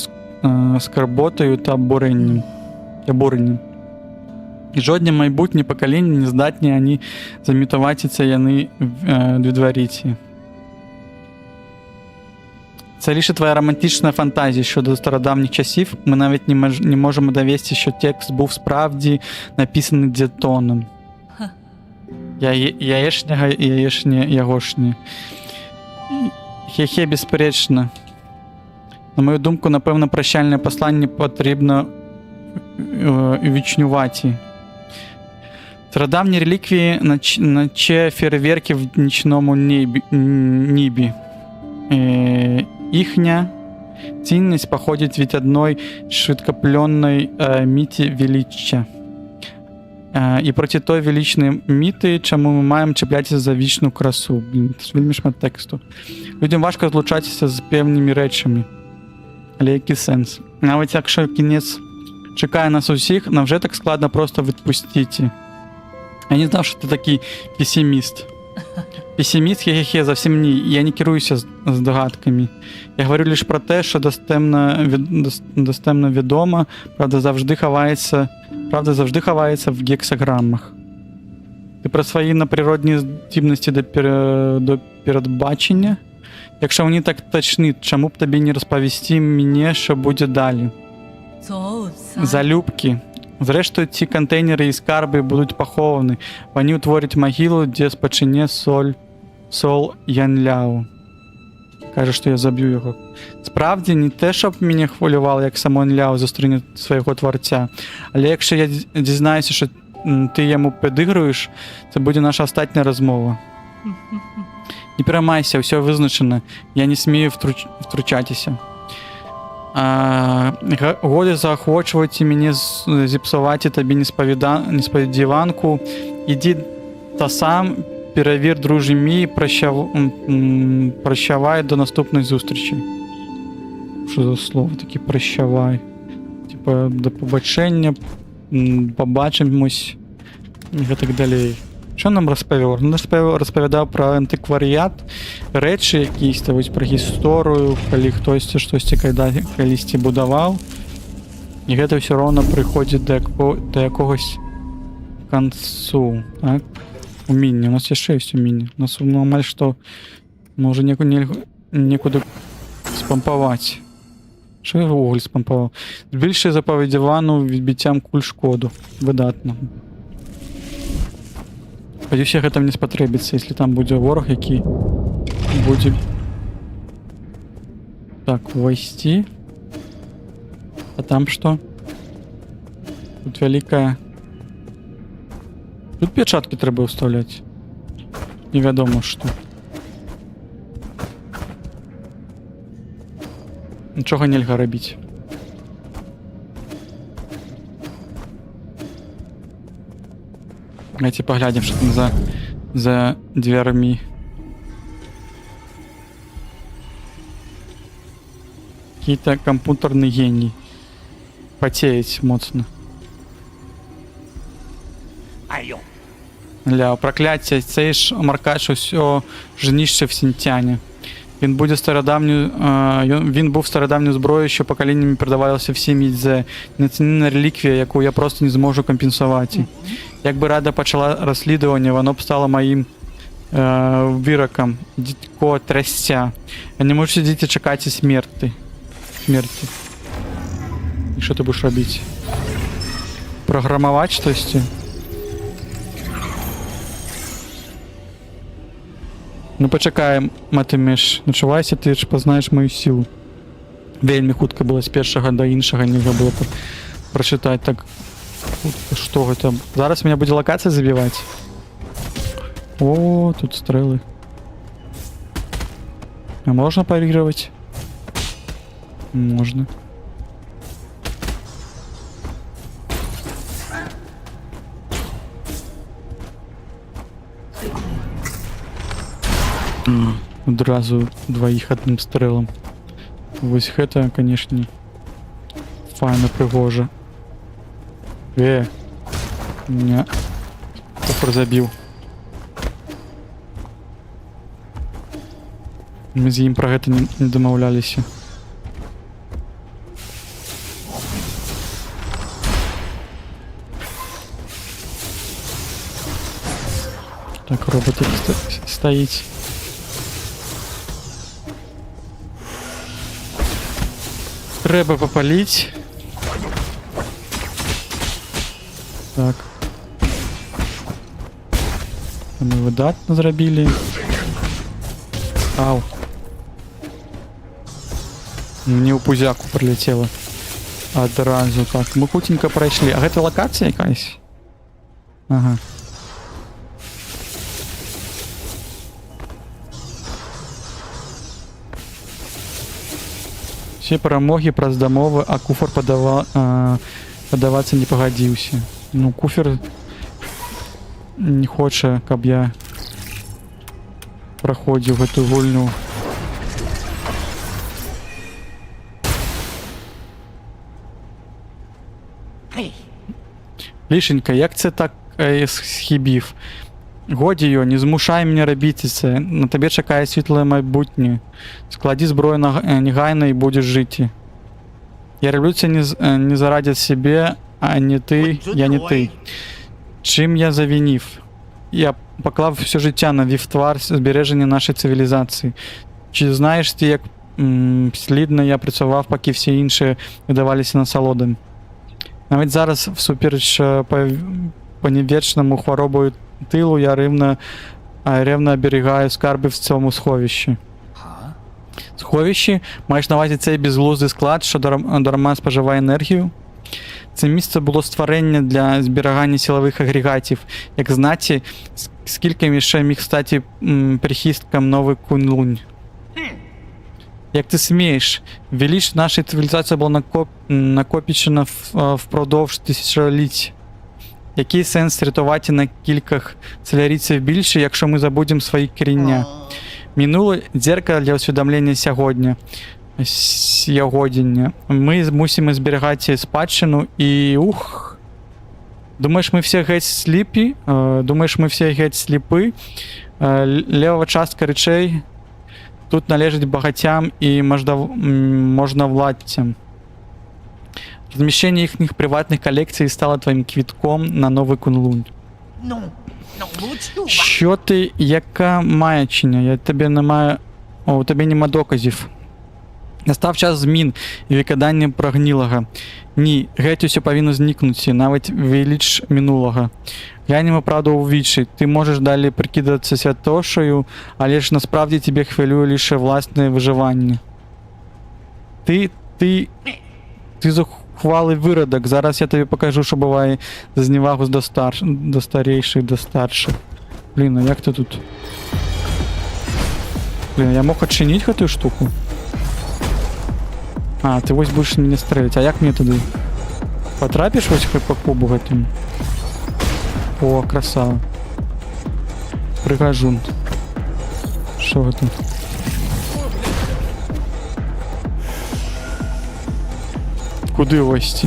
скарботою та обуренням. І жодне майбутнє покоління не здатні ані замітувати це яни відтворити. Це лише твоя романтична фантазія щодо стародавніх часів. Ми навіть не можемо довести, що текст був справді написаний Зетоном. Яєшня, ягошня. Хе-хе, безперечно. На мою думку, напевно, прощальне послання потрібно увічнювати. Стародавні реліквії, наче фейерверки в нічному небі. Їхня цінність походить від одної швидкопльонної міті величчя. І проти той величної міти, чому ми маємо чіплятися за вічну красу. Блін, це ж вельми шмат тексту. Людям важко злучатися з певними речами. Але який сенс? Навіть якщо кінець чекає нас усіх, нам вже так складно просто відпустити. Я не знав, що ти такий песиміст. Песиміст, хе-хе-хе, зовсім ні. Я не керуюся здогадками. Я говорю лише про те, що достемно відомо, правда завжди ховається в гексаграмах. Ти про свої надприродні здібності до передбачення? Якщо вони так точні, чому б тобі не розповісти мені, що буде далі? Залюбки. Зрештою, ці контейнери і скарби будуть поховані. Вони утворять могилу, де спочине Сол Янляо. Каже, що я заб'ю його. Справді, не те, щоб мене хвилювало, як само Янляо зустріне свого творця. Але якщо я дізнаюся, що ти йому підігруєш, це буде наша остання розмова. Не переймайся, все визначено. Я не смію втручатися. Годі заохочувати мене зіпсувати тобі несподіванку. Іди та сам, перевір, друже мій, прощавай до наступної зустрічі. Що за слово таке прощавай? Типа до побачення, побачимось і так далі. Що нам розповів? Він розповідав про антикваріат, речі якісь, та ось про історію, коли хтось щось колись будував. І це все одно приходить до якогось концу, так? Уміння. У нас є ще є уміння. У нас нормально, що ми вже нікуди спампувати. Що я вуголь спампував? Збільшує заповіді ванну відбиттям куль шкоду. Видатно. Сподіваюся, всіх це не спотребиться, якщо там буде ворог, який буде... Так, войти. А там что? Тут великая... Тут печатки треба вставлять. Невідомо що. Нічого нельзя робити. Давайте поглядим, что там за дверьми. Какие-то компьютерный гений. Потеет моцно. Айо. Ля, прокляття, цей ж Маркач усьо жніще в Сінтяні. Він був стародавньою зброєю, що поколіннями передавалося всім Ідзе. Неоцінена реліквія, яку я просто не зможу компенсувати. Якби Рада почала розслідування, воно б стало моїм вироком. Дідько трясця. Я не можу сидіти і чекати смерті. І що ти будеш робити? Програмувати щось? Ну почекай, матимеш. Начувайся, ти ж познаєш мою силу. Вельми хутко було з першого до іншого, нельзя було прочитати так. Що це? Зараз мене буде локація забивати. О, тут стріли. А можна парировать? Можна. Одразу двоих одним стрелом. Ось это, конечно, файно пригоже. Не. Куфр забил. Мы з ним про это не домовлялись. Так, роботик стоит. Треба попалить. Так. Ми видатно зробили. Ау. Мені у пузяку прилетело. Одразу так. Ми хутенько пройшли. А гэта локація якась? Ага. Все перемоги праз дамовы, а куфар подаваться не погодился. Ну, куфер не хоче, каб я праходзіў гэтую гульню. Hey, Лішенька, як це так схибів? Годі йо, не змушай мене робити це. На тебе чекає світле майбутнє. Склади зброю негайно і будеш жити. Я роблю це не заради себе, а не ти, я не ти. Чим я завинив? Я поклав все життя на вівтвар збереження нашої цивілізації. Чи знаєш ти, як слідно я працював, поки всі інші видавалися насолодами? Навіть зараз, всупереч понівечному хворобою тилу, я ревно оберігаю скарби в цьому сховищі. huh? Сховищі? Маєш на увазі цей безглуздий склад, що дарма споживає енергію? Це місце було створення для зберігання силових агрегатів. Як знати, скільки ще міг стати прихистком новий Кунь-Лунь? Як ти смієш? Велич нашої цивілізації була накопічена впродовж тисячоліть. Який сенс рятувати на кількох целярійців більше, якщо ми забудемо свої коріння? Минуле дзеркало для усвідомлення сьогодення. Ми мусимо зберігати спадщину і Думаєш, ми всі геть сліпі? Думаєш, ми всі геть сліпі? Лева частка речей тут належить багатям і можновладцям. Розміщення їхніх приватних колекцій стало твоїм квітком на новий Кунь-Лунь. No, no, mucho. Що ти, яка маячення? Я тебе не маю... у тебе нема доказів. Настав час змін і викидання прогнілого. Ні, геть усе повинно зникнути, навіть велич минулого. Глянемо правду у вічі. Ти можеш далі прикидатися святошею, але ж насправді тебе хвилює лише власне виживання. Ти зухвалий виродок. Зараз я тобі покажу, що буває за зневагу до старейших, до старших. Блін, а як ти тут? Блін, я мог отчинить эту штуку? А, ты ось будешь меня стрелять. А як мне туди? Потрапишь ось по кубу гэтым? О, красава. Пригожун. Що это? Куди ось?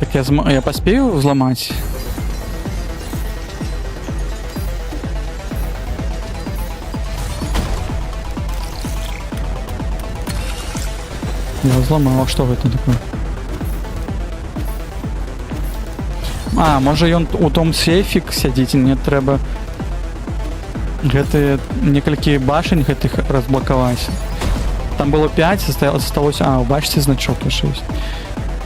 Так я поспею взломать? Я взломал, а что это такое? А, може ён у том сейфі сядзіць, мне трэба гэты некалькі башень гэтых разблокаваць. Там было 5, осталось... А, бачите, значок яшчэ ёсць.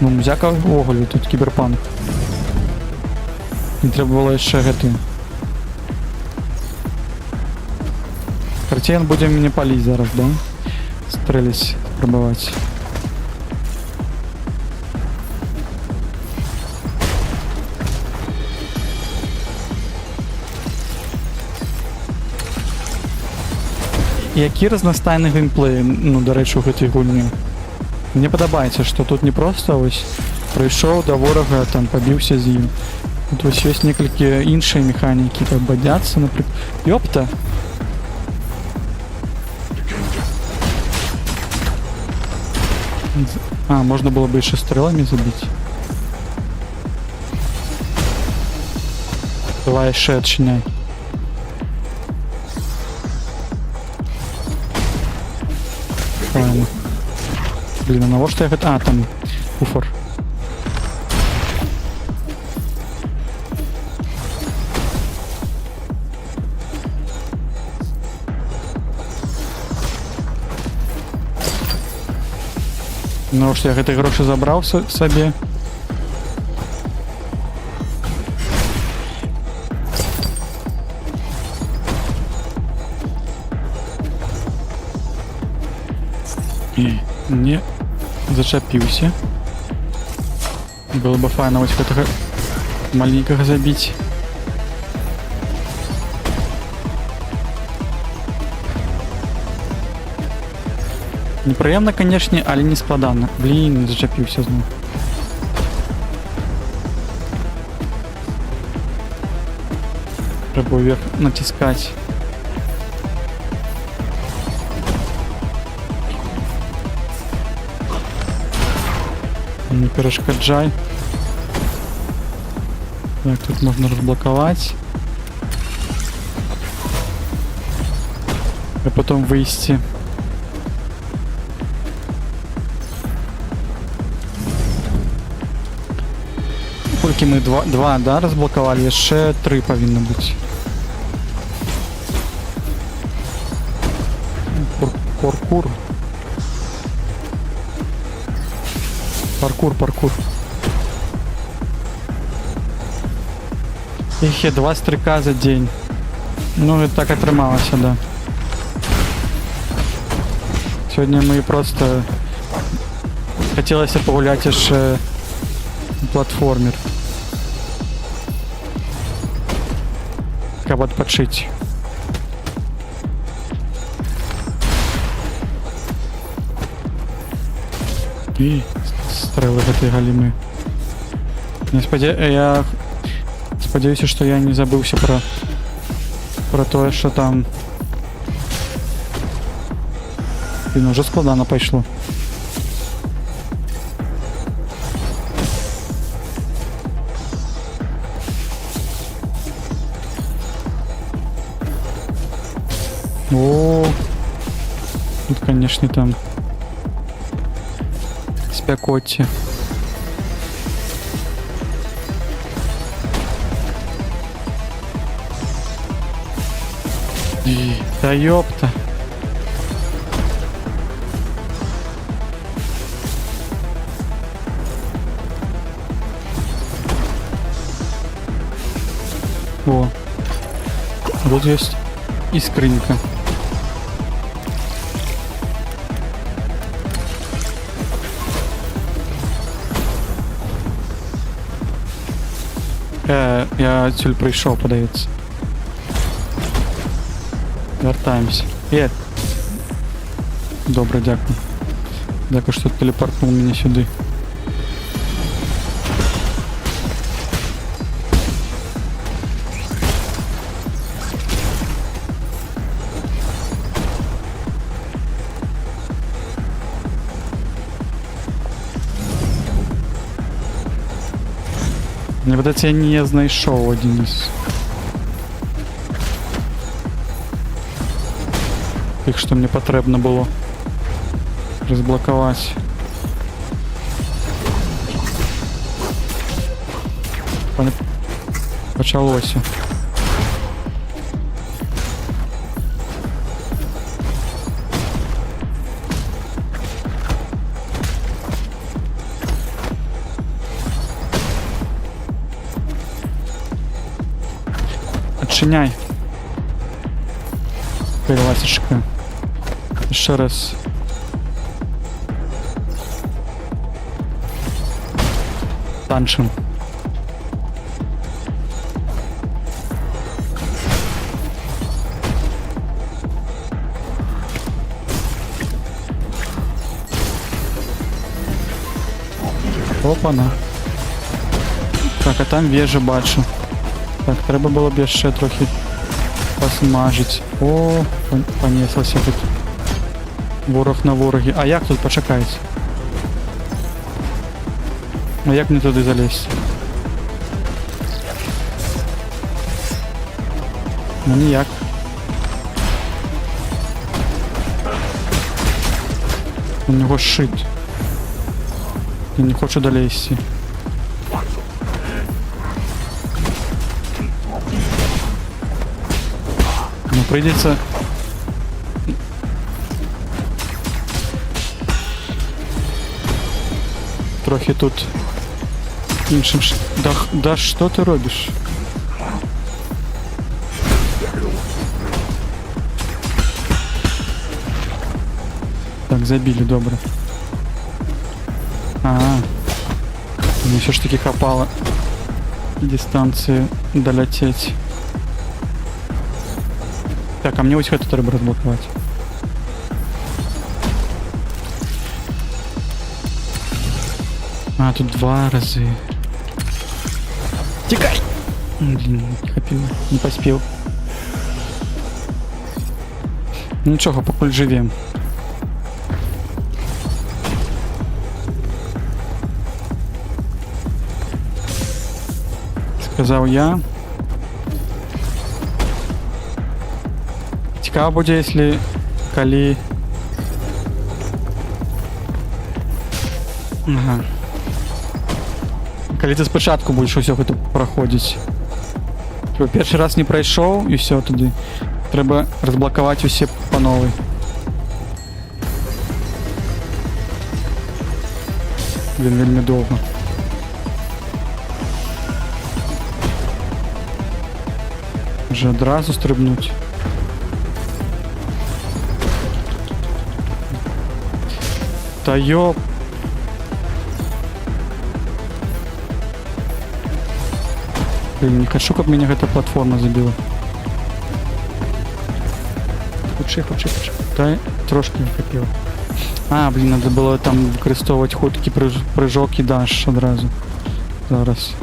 Ну, музяка увогуле, тут кіберпанк. Не трэба было яшчэ гэты. Карцей ён будзе мяне паліць зараз, да? Стрэліць, прабаваць. Які разнастайны геймплей, ну, до речі, у гэтай гульні. Мне падабаецца, што тут не проста ось прыйшоў да ворага, там пабіўся з ім. Тут вось ёсць некалькі іншыя механікі, как бадзяцца, напрыклад. Ёпта! А, можна было бы яшчэ стрэлами забіць. Давай яшчэ адчыняй. Правильно. Блин, а навошта я гэта... А, там куфар. Навошта я гэтай грошы забраў сабе. Не зачапіўся. Было бы файна вось гэтага маленькага забіць. Непрыемна, канешне, але не складана. Блін, зачапіўся зноў. кнопку вверх натискать. Не перешкоджай. Так, тут можно разблоковать. А потом выйти. Сколько мы два, да, разблоковали? Еще 3 повинно быть. Паркур. Паркур. Їх є 2 стріка за день. Ну і так отрималося, да. Сьогодні ми просто хотілося погуляти ще платформер. Как подшить. І стріли в этой галімі. Я сподіваюся, що я не забывся про то, що там. Блін, уже складно пішло. О, тут, конечно, там спякотті. Да ёпта. О, вот есть искренка. Я отсюда прийшов, подається. Вертаємось. Добре, дякую. Дякую, що телепортнув мене сюди. Мені видається, я не знайшов один із тих, що мені потрібно було розблокувати. Почалося. Отчиняй. Перелазишка. Еще раз. Таншин. Опа-на. Так, а там вежа бачу. Так, треба було б ще трохи посмажить. О, понеслося тут. Ворог на ворогі. А як тут почекається? А як мені туди залізти? Ну ніяк. У нього щит. Я не хочу долезти. Ну, придется... Трохи тут... Іншим... Да що ти робиш? Так, забили, добре. Ага. Мне все ж таки хапало дистанции долететь. Так, а мне ось это треба разблоковать. А, тут 2 раза. Тикай! Блин, не хапил, не поспел. Нічого, покуль живем. Сказав я. Цікаво буде, якщо калі... Ага. Калі ти спочатку будеш усё гэта праходзіць. Першы раз не прайшоў, і ўсё туды. Трэба разблакаваць усе па новай. Блін, вельмі доўга. Може адразу стрибнуть. Та ёп. Блин, не хочу, каб мяне гэта платформа забіла. Хутчэй. Дай, трошки не хапіла. А, блин, надо было там выкарыстоўваць хуткі прыжок і даш адразу. Зараз.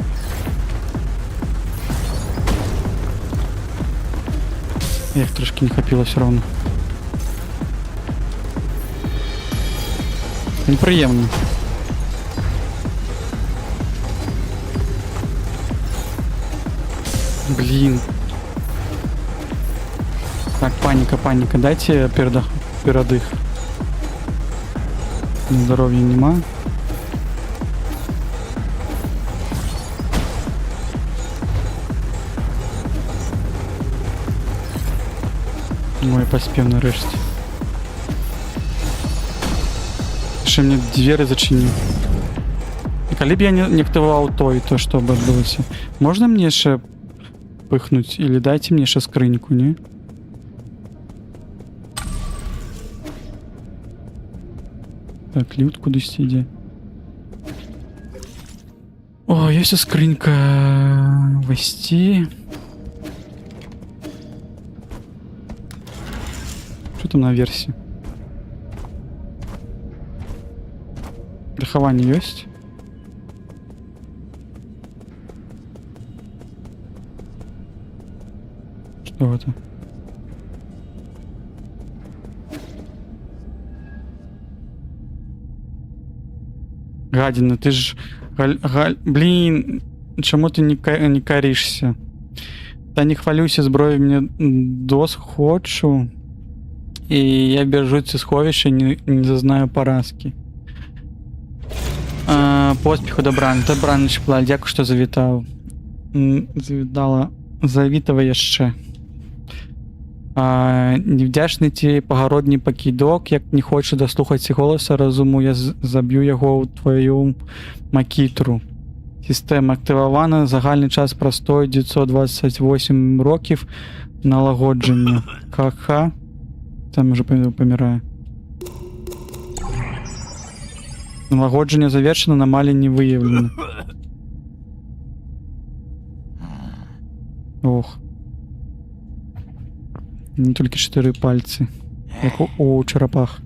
Эх, трошки не хапіла все равно. Неприємно. Блин. Так, паника. Дайте передых. Здоровья нема. Ой, поспел нарешті. Ще мне двери зачинил. Калі б я не активував то что бы адбылося. Можна мне ще пыхнуть? Или дайте мне ще скриньку, не? Так, лют кудись іде. О, є скринька вести. Что там на версии? Дахование есть? Что это? Гадина, ты ж... Блин, чему ты не коришься? Та не хвалюся, зброю мне дос хочу. І я біжу ці сховища, не зазнаю поразки. Поспіху добраніч, Пла, дякую, що завітав. Завітава яшчэ. Невдячний ті погородній покидок, як не хоче дослухати голоса розуму, я заб'ю його у твою макітру. Система активована, загальний час простой, 928 років налагодження. Ха-ха. Там уже помираю. Налагодження завершено, аномалии не выявлено. Ох. Не только 4 пальцы. Як у черепах.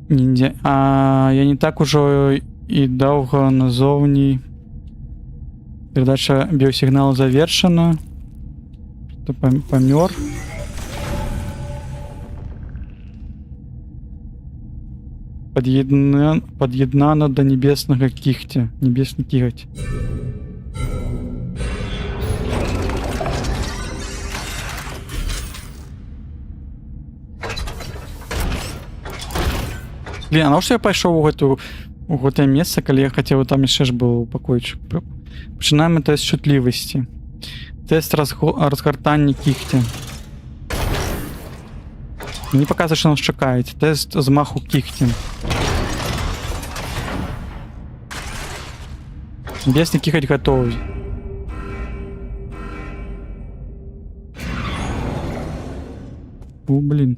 Ниндзя. Я не так уже и довго назовні. Передача биосигналу завершена. Кто помер. Под'єднано до небесного кігтя. Небесний кіготь. Блин, а на що я пішов у гэта место, коли я хотів, там ще ж був покойчик. Починаємо тест чутливості. Тест розгортання кігтя. Мені показує, що нас чекають. Тест змаху кігтем. Небесний кіготь готовий. О, блін.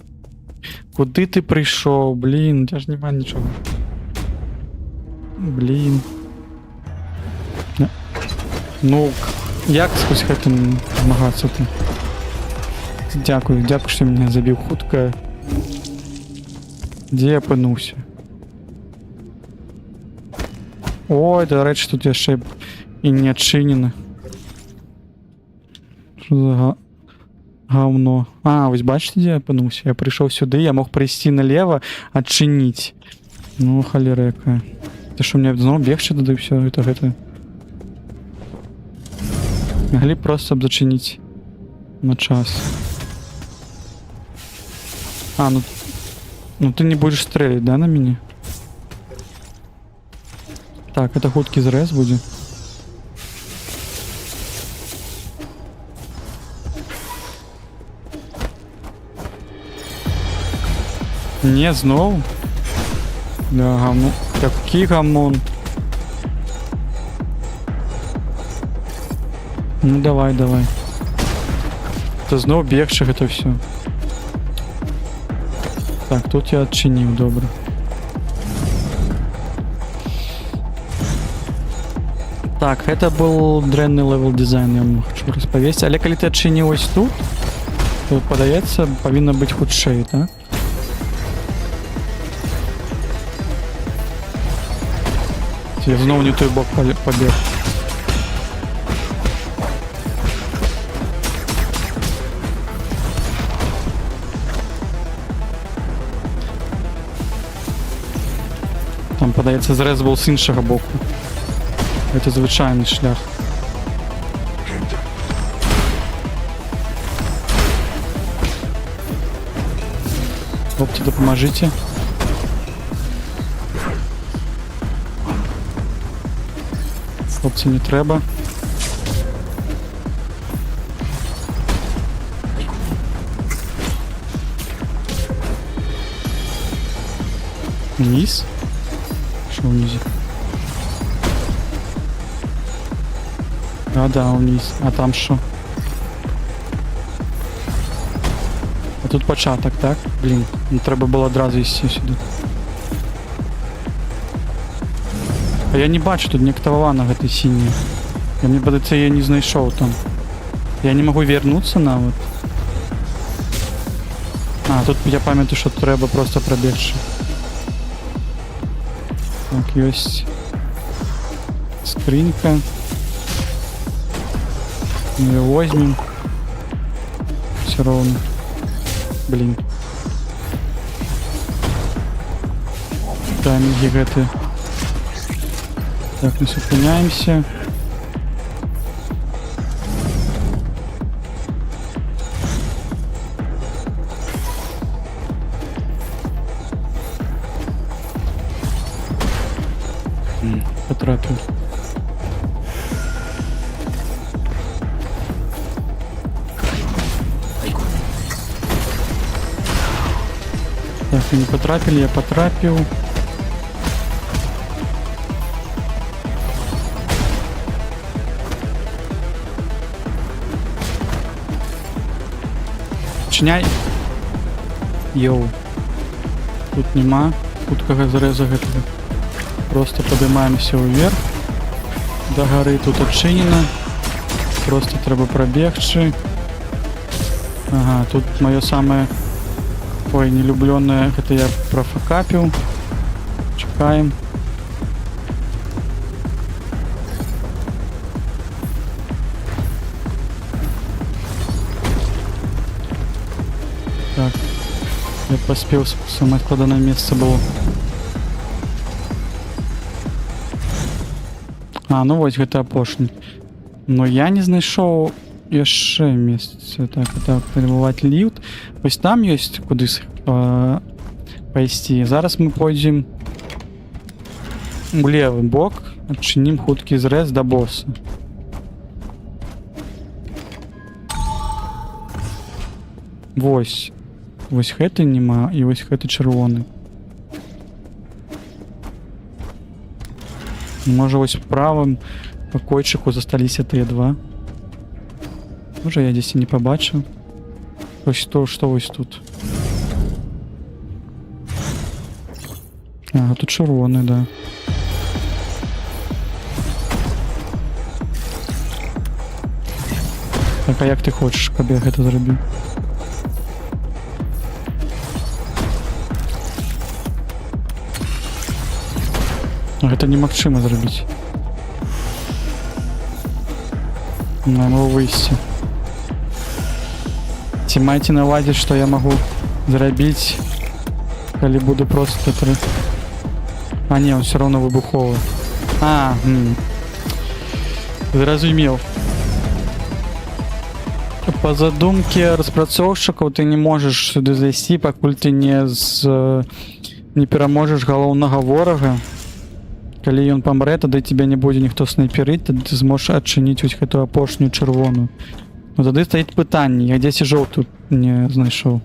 Куди ти прийшов? Блін, у тебе ж нема нічого. Блін. Ну, як сквозь гэтым змагатися ти? Дякую, що мене забив хутко. Де я опинувся? Ой, до речі, тут ще і не відчинено. Що за Гаўно. А, вось бачыце, дзе я апынуўся? Я прыйшоў сюды, я мог прыйсці налево, адчыніць. Ну, халера якая. Ты што, мне зноў бегчы тады ўсё, гэта. Маглі проста б зачыніць на час. А, ну ты не будешь стрелять, да, на мяне? Так, это хуткі зрэз будзе. Не, зноў? Да, гамон. Такі гамон. Ну давай. То зноў бегчы гэта ўсё. Так, тут я адчыніў, добра. Так, гэта был дрэнны левел дизайн, я вам хочу распавесці. Але калі ты адчыніў ось тут, то, падаецца, павінна быць хутчэй, так? Я зноў не той бок пабег. Там, падаецца, зрэз был з іншага боку. Это звычайны шлях. Хлопцы, дапамажыце. Хлопцы, не трэба. Вниз? Что вниз? А, да, вниз. А там что? А тут початок, так? Блин, не треба было одразу ісці сюди. А я не бачу, тут нектава на гэтай сіняй. Я мне падаецца, я не знайшоў там. Я не могу вернуться нават. А, тут я памятаю, что трэба просто пробегчы. Так, ёсць скринька. Мы её возьмем. Все равно. Блин. Тайминги гэты. Так, мы супиняемся. Потрапил. Так, вы не потрапили, я потрапил. Чиняй. Йоу. Тут нема хуткага зрэза гэтага. Просто поднимаемся вверх. До горы тут отчинено. Просто треба пробегчи. Ага, тут мое самое... Ой, нелюбленное. Это я профокапил. Чекаем. Так. Я поспел, самое складанное место было. А, ну вось гэта апошні. Но я не знайшоў яшчэ месца. Так, перебываць ліфт. Вось там ёсць куды пайсці. Зараз мы пойдзем у левы бок, адчынім хуткі зрэз да босса. Вось. Вось гэты нема, і вось гэты чырвоны. Може ось в правом покойчику засталіся тыя два. Може я десь і не побачив. Ось то, що ось тут. Ага, тут червоний, да. Так, а як ти хочеш, каб я гэта зробив? Гэта немагчыма зрабіць. Нам его выйсці. Ці маєте на увазі, що я можу зробити, коли буду просто А, ні, він все одно вибуховий. Зрозумів. По задумке распрацоўшчыкаў ты не можаш сюды зайсці, пакуль ты не пераможаш галоўнага ворага. Калі ён памрэ, тады тебе не будзе ніхто снайперыць, тады ты зможаш адчыніць вось гэтую апошнюю чырвоную. Ну тады стаіць пытанне, я дзесьці жоўтую не знайшоў.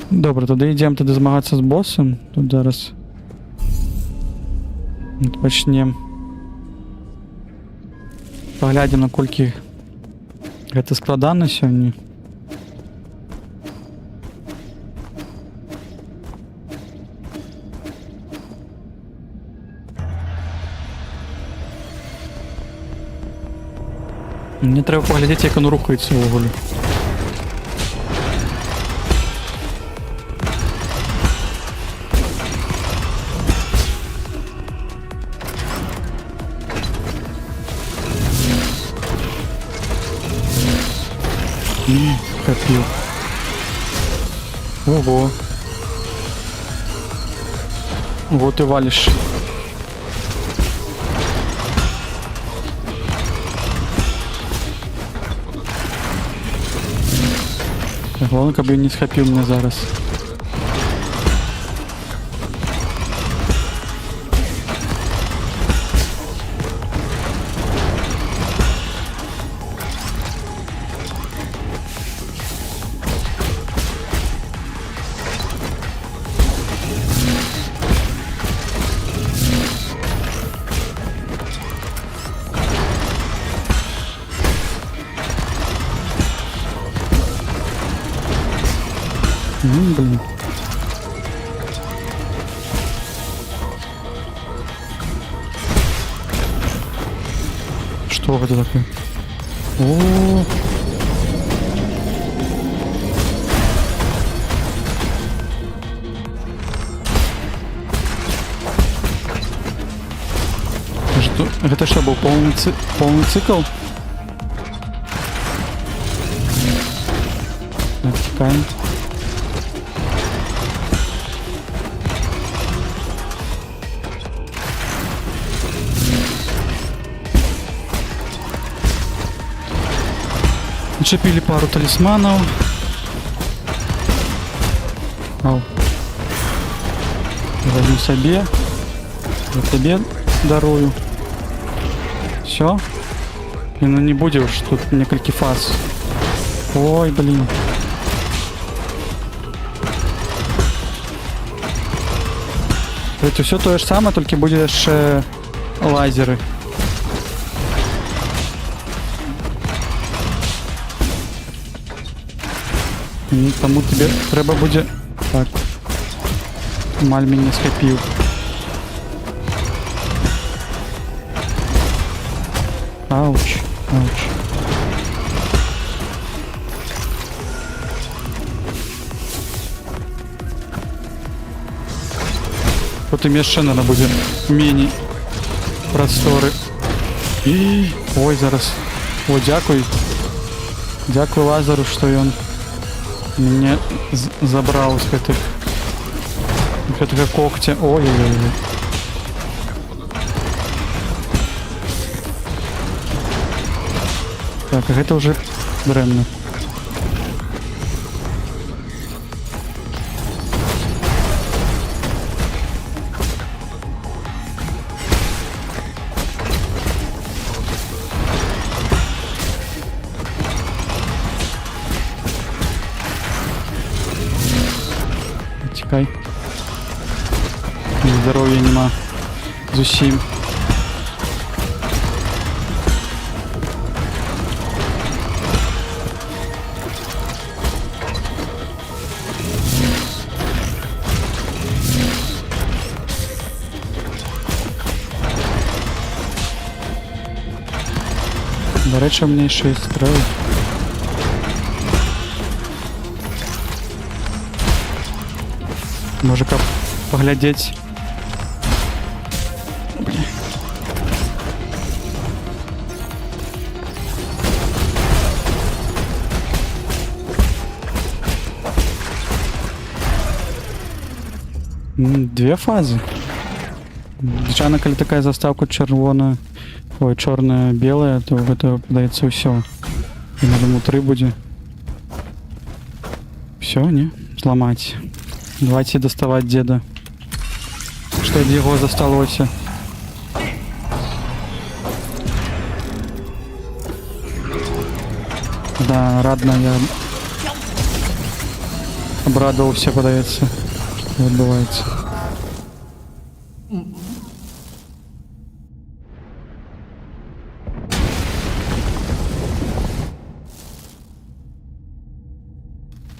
Добра, тады ідзем тады змагацца з босам. Тут зараз пачнем. Паглядзім, наколькі гэта складана сёння. Мне трэба паглядзець, як ён рухаецца ўвогуле. Копил. Ого. Вот и валишь. Главное, как бы не схопил меня зараз. Блин. Что это такое? О. Что? Это что был полный цикл? Отсекаем. Чепили пару талисманов. Ау. Возьму себе. Я тебе дарую. Все. И ну не будешь тут некалькі фаз. Ой, блин. Это все то же самое, только будет еще лазеры. Тому тебе треба буде... Так. Маль мене схопив. Ауч, ауч. Потім ще, наверное, буде мені простори. І... Ой, зараз. О, дякую. Дякую Лазару, що він меня забрал с гэтага когтя. Ой-ой-ой. Так, а гэта уже дрэнна. Чекай. Здоров'я нема. Зусім. До речі, у мене ще є стріли. Може как поглядеть. Две фазы. Звычайна, калі такая заставка чырвона, ой, чорная, белая, то гэта падаецца ўсё. І на думаю, 3 будзе. Всё, не? Зламаць. Давайте доставаць деда. Што ад яго засталося? Да, радна я абрадаваўся, падаецца. Што адбываецца.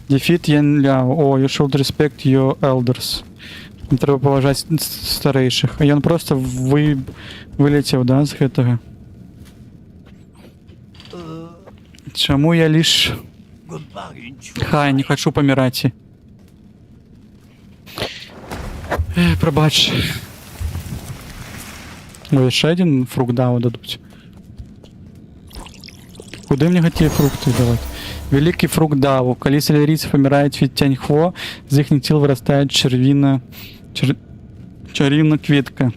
Defeat Yen Liao. О, you should respect your elders. Трэба паважаць старэйшых. А ён проста вылецеў, да, з гэтага. Чаму я лишь... Хай, не хочу паміраць. Прабач. Ой, яшчэ адзін фрукт даў дадуць. Куды мне гэтыя фрукты даваць? Великий фрукт Даву. Калі салярийцы паміраюць від тяньхво, з іхніх тіл вырастае чарвіна кветка.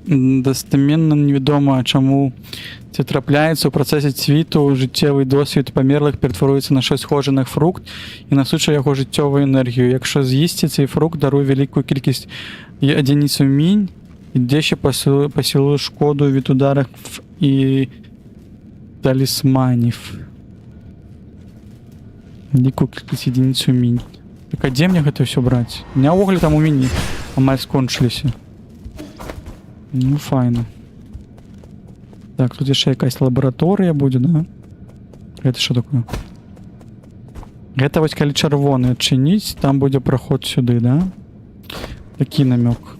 Дастаменна невядома, чаму це трапляецца. У працэсе цвіту жыццёвы досвед памерлых ператваруецца на щось схожае на фрукт і насычвае яго жыццёвую энергію. Якщо з'їсці, цей фрукт дарує велику кількість адзініц умінь і дещо посилує шкоду від ударів і талісманів. Великую кількість единиц умінь. Так а де мне гэта все браць? У меня ўвогуле там умінні амаль скончыліся. Ну, файна. Так, тут яшчэ якась лабараторыя будзе, да? Гэта што такое? Гэта вось калі чырвоны адчыніць, там будзе праход сюды, да? Такі намёк.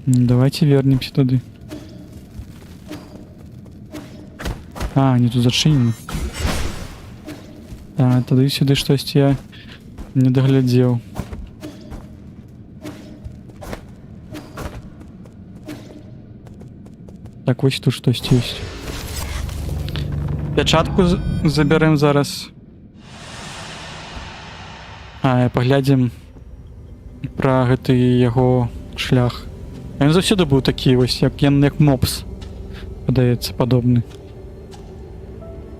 Давайте вернемся туды. А, не тут зачынены. А, тады сюды штосьці я не даглядзеў. Так, вось тут штосьці ёсць. Пячатку забярэм зараз. А, паглядзім пра гэты яго шлях. А ён заўсёды быў такі вось, як мопс. Падаецца, падобны.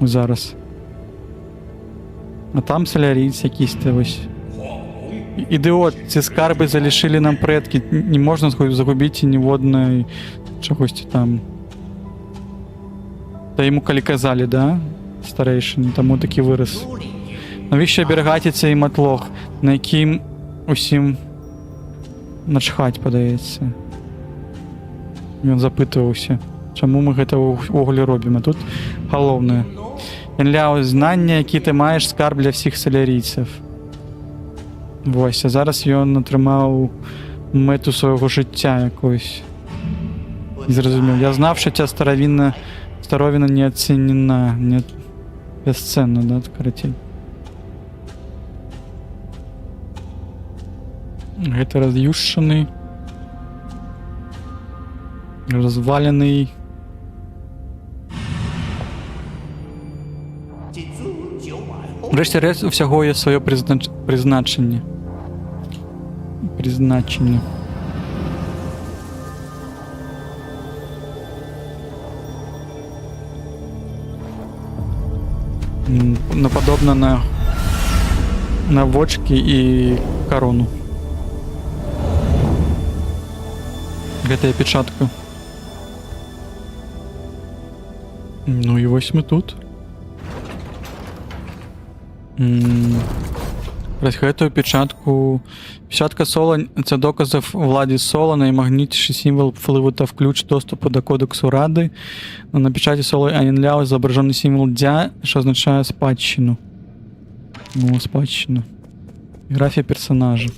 Зараз. А там салярійцы якісь-то вось. Ідыот, ці скарбы залішылі нам прэдкі. Не можна загубіць і ніводнай чагосьці там. Та яму калі казалі, да? Старэйшыны, таму такі вырас. Навіщо берегаціцца і матлох, на якім усім начхаць, падаецца. Ён запытваўся, чаму мы гэта ўвогуле робім. А тут галоўнае. Янляо, знання, які ты маеш, скарб для всіх салярійців. Вось, а зараз ён атрымаў мэту свайго жыцця якусь. Зразумеў. Я знав, що ця старовина не оценена, не бесценна, да, карацей. Гэта раз'юшчаны, развалены. Врешті рэшт усяго є сваё призначенне. Подобно на вочки і корону. Гэтая печатка. Ну і вось мы тут. Праз гэтую печатку. Печатка Солань — це докази владі Солана і магнітніший символ впливу та ключ доступу до кодексу Ради. На печаті Солань Янляо зображений символ Дя, що означає спадщину. О, спадщина. Графія персонажа.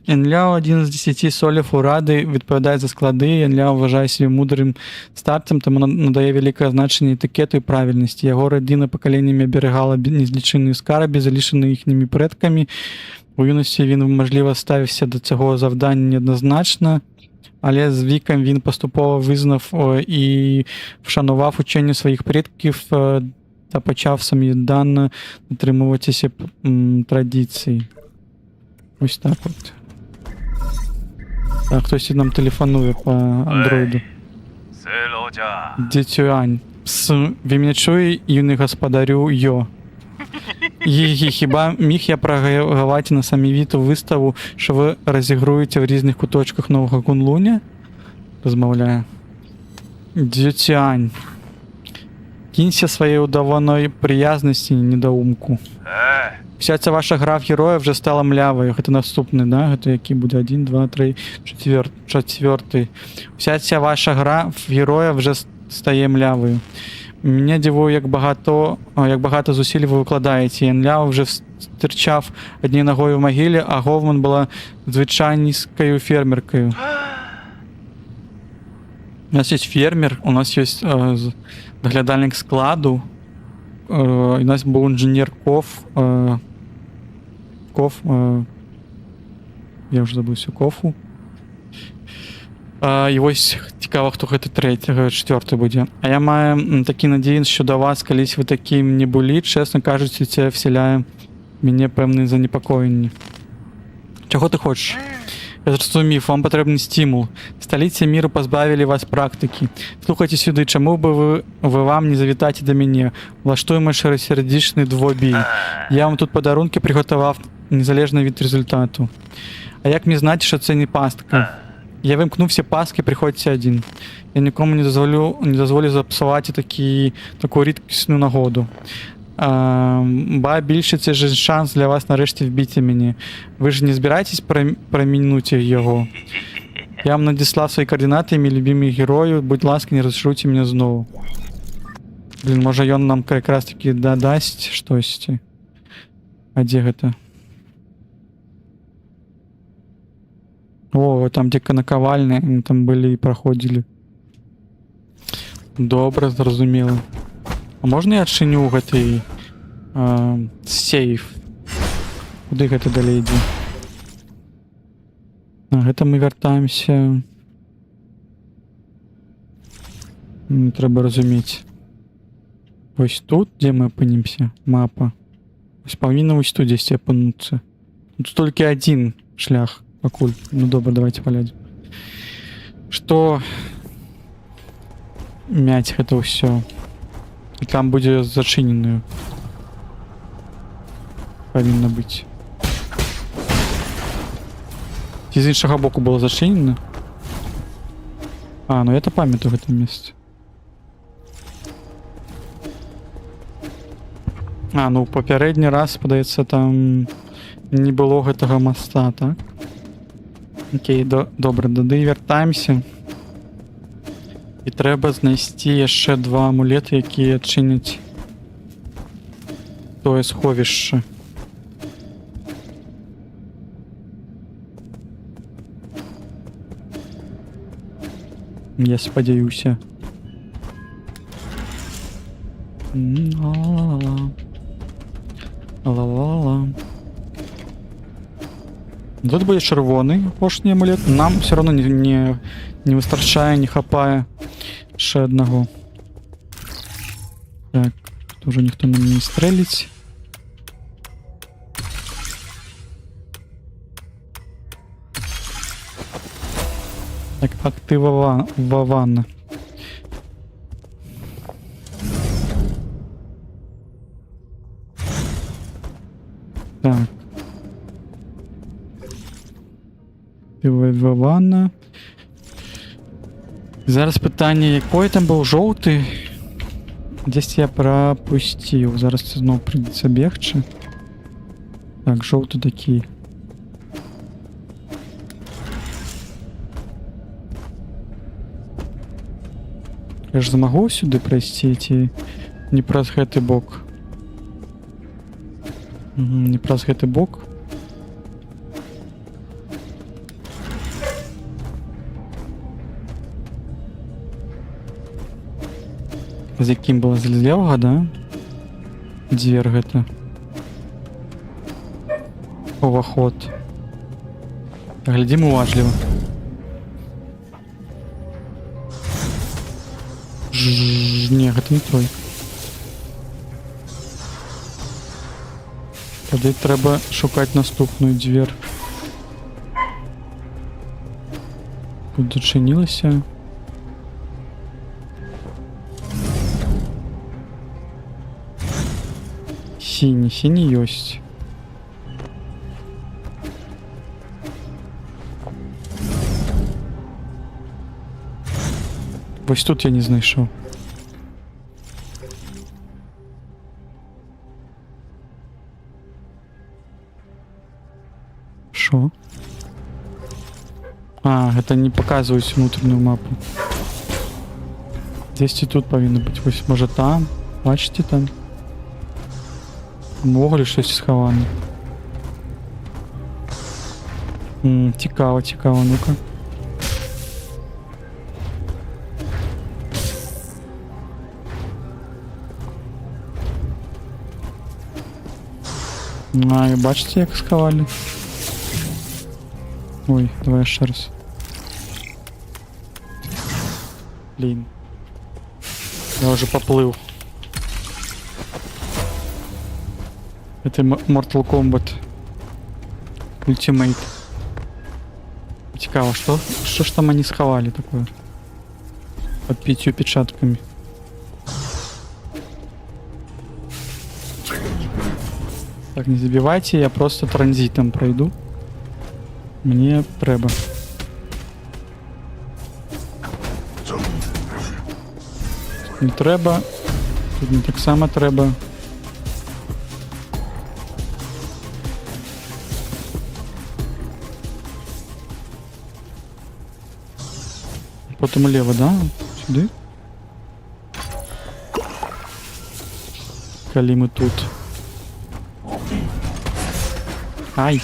Янляо — один з 10 солів у Ради, відповідає за склади. Янляо вважає себе мудрим старцем, тому надає велике значення етикету і правильності. Його родина поколіннями оберігала незлічені скарби, залишені їхніми предками. У юності він, можливо, ставився до цього завдання неоднозначно, але з віком він поступово визнав і вшанував учення своїх предків, та почав самовіддано дотримуватися традицій. Ось так от. Так, хтось нам телефонує по андроїду. Дітюань. Пс, ви мене чує, юний господарю Йо? Хіба міг я програвати на самовіту виставу, що ви розігруєте в різних куточках нового Кунлуня? Розмовляє. Дітюань. Кінься своєї удаваної приязності, недоумку. Вся ця ваша гра в героя вже стала млявою. Це наступний, да? Це який буде? 1, 2, 3, 4. Вся ця ваша гра в героя вже стає млявою. Мене дивує, як багато зусиль ви викладаєте. Янляо вже стирчав однією ногою в могилі, а Говман була звичайною фермеркою. У нас є фермер, у нас є доглядальник складу, у нас був інженер я вже забувся, Кофу. І ось цікаво, хто гэта четвертий буде. А я маю такі надії, що до вас колись ви таким не були, чесно кажучи, це вселяє мені певне занепокоєння. Чого ти хочеш? Я зрозумів, вам потрібен стимул. Столиці міру позбавили вас практики. Слухайте сюди, чому би ви вам не завітати до мене? Влаштуємо широсердечний двобій. Я вам тут подарунки приготував, незалежно від результату. А як мені знати, що це не пастка? Я вимкну всі пастки, приходьте один. Я нікому не дозволю запсувати таку рідкісну нагоду. Ба більше це ж шанс для вас нарешті вбити мене. Ви ж не збираєтесь промінути його? Я вам надіслав свої координати, мій любимий герою. Будь ласка, не розшируйте мене знову. Блін, може він нам якраз таки додасть щось. А де це? О, там тільки наковальня, ми там були і проходили. Добре, зрозуміло. А можна я відчиню гэтый сейф? Куди гэта далей йде? Гэта ми вертаємося. Треба розуміти. Ось тут, де ми опинімося, мапа. Ось повинна ось тут десь опинутися. Тут тільки один шлях. Покуль. Ну добре, давайте поглядим. Что мять это все. И там будет зачиненную. Повинно быть. Из іншого боку было зачинено. А, ну это памятаю в этом месте. А, ну попередній раз, подається, там не було гэтага моста, так? Окей, добре, туди вертаємося. І треба знайти ще 2 амулети, які відчинять тое сховище. Я сподіваюся. Ла-ла-ла. Ла-ла-ла. Тут буде червоний пошній амулет. Нам все одно не вистачає, не хапає ще одного. Так, тут ніхто на мене стрелить. Так, активовано. Так. Активовано. Зараз питання, який там був жовтий? Десь я пропустив. Зараз це знову прийдеться бігче. Так, жовтий такий. Я ж змогу сюди пройти ці... Не праз гэты бок. Не праз гэты бок. З яким было з левого, да? Дзвер гэта. Уваход. Глядім уважліва. Не, гэта не той. Тоді треба шукати наступну двір. Тут зачинилося. Синий есть. Ось тут я не знайшов. Шо? А, это не показывать внутреннюю мапу. Десь і тут повинно бути. Ось, може там? Бачите там? Моглі щось сховане. Цікаво, цікаво, ну-ка. А, і бачите, як сховали? Ой, давай ще раз. Блін. Я вже поплив. Это Mortal Kombat Ultimate. Цікаво, що ж там они сховали такое? Под 5 печатками. Так, не забивайте, я просто транзитом пройду. Мне треба. Не треба. Тут не так само треба. Потом лево, да? Сюда. Коли мы тут. Ай.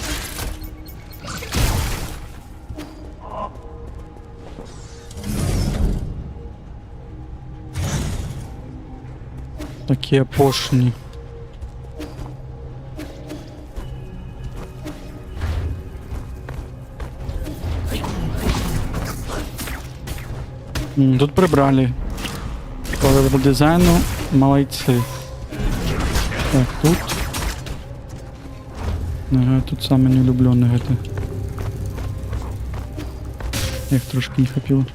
Такие пошни. Тут прибрали. По левел-дизайну молодцы. Так, тут. Ага, тут самый неулюбленный это. Я их трошки не хапил.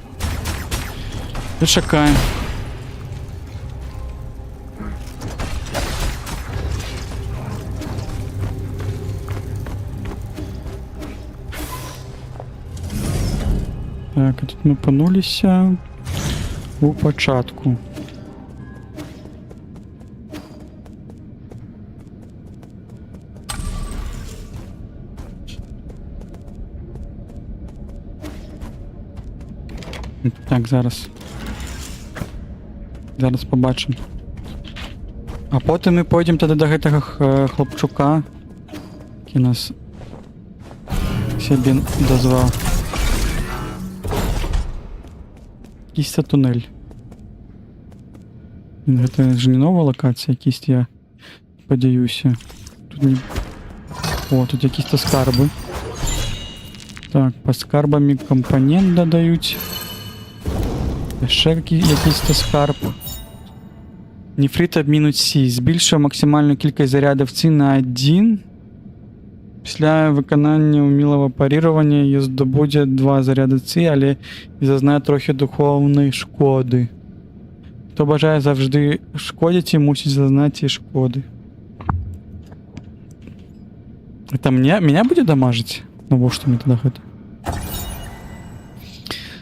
И шакаем. Так, а тут мы панулися у початку. Так, зараз. Зараз побачимо. А потім ми пойдемо тоді до гэтага хлопчука, який нас себе дозвав. Якийсь це тунель. Гэта ж не нова локація, якісь я сподіваюся. Тут не... О, тут якісь-то скарби. Так, по скарбам компонент додають. Ще якийсь-то скарб. Нефрит обмінуть Сі. Збільшує максимальну кількість зарядів Ці на 1. Після виконання умілого парірування її здобуде 2 заряди Ці, але і зазнає трохи духовної шкоди. Хто бажає завжди шкодити, мусить зазнати і шкоди. Это меня будет дамажить? Ну, во что мне тогда это?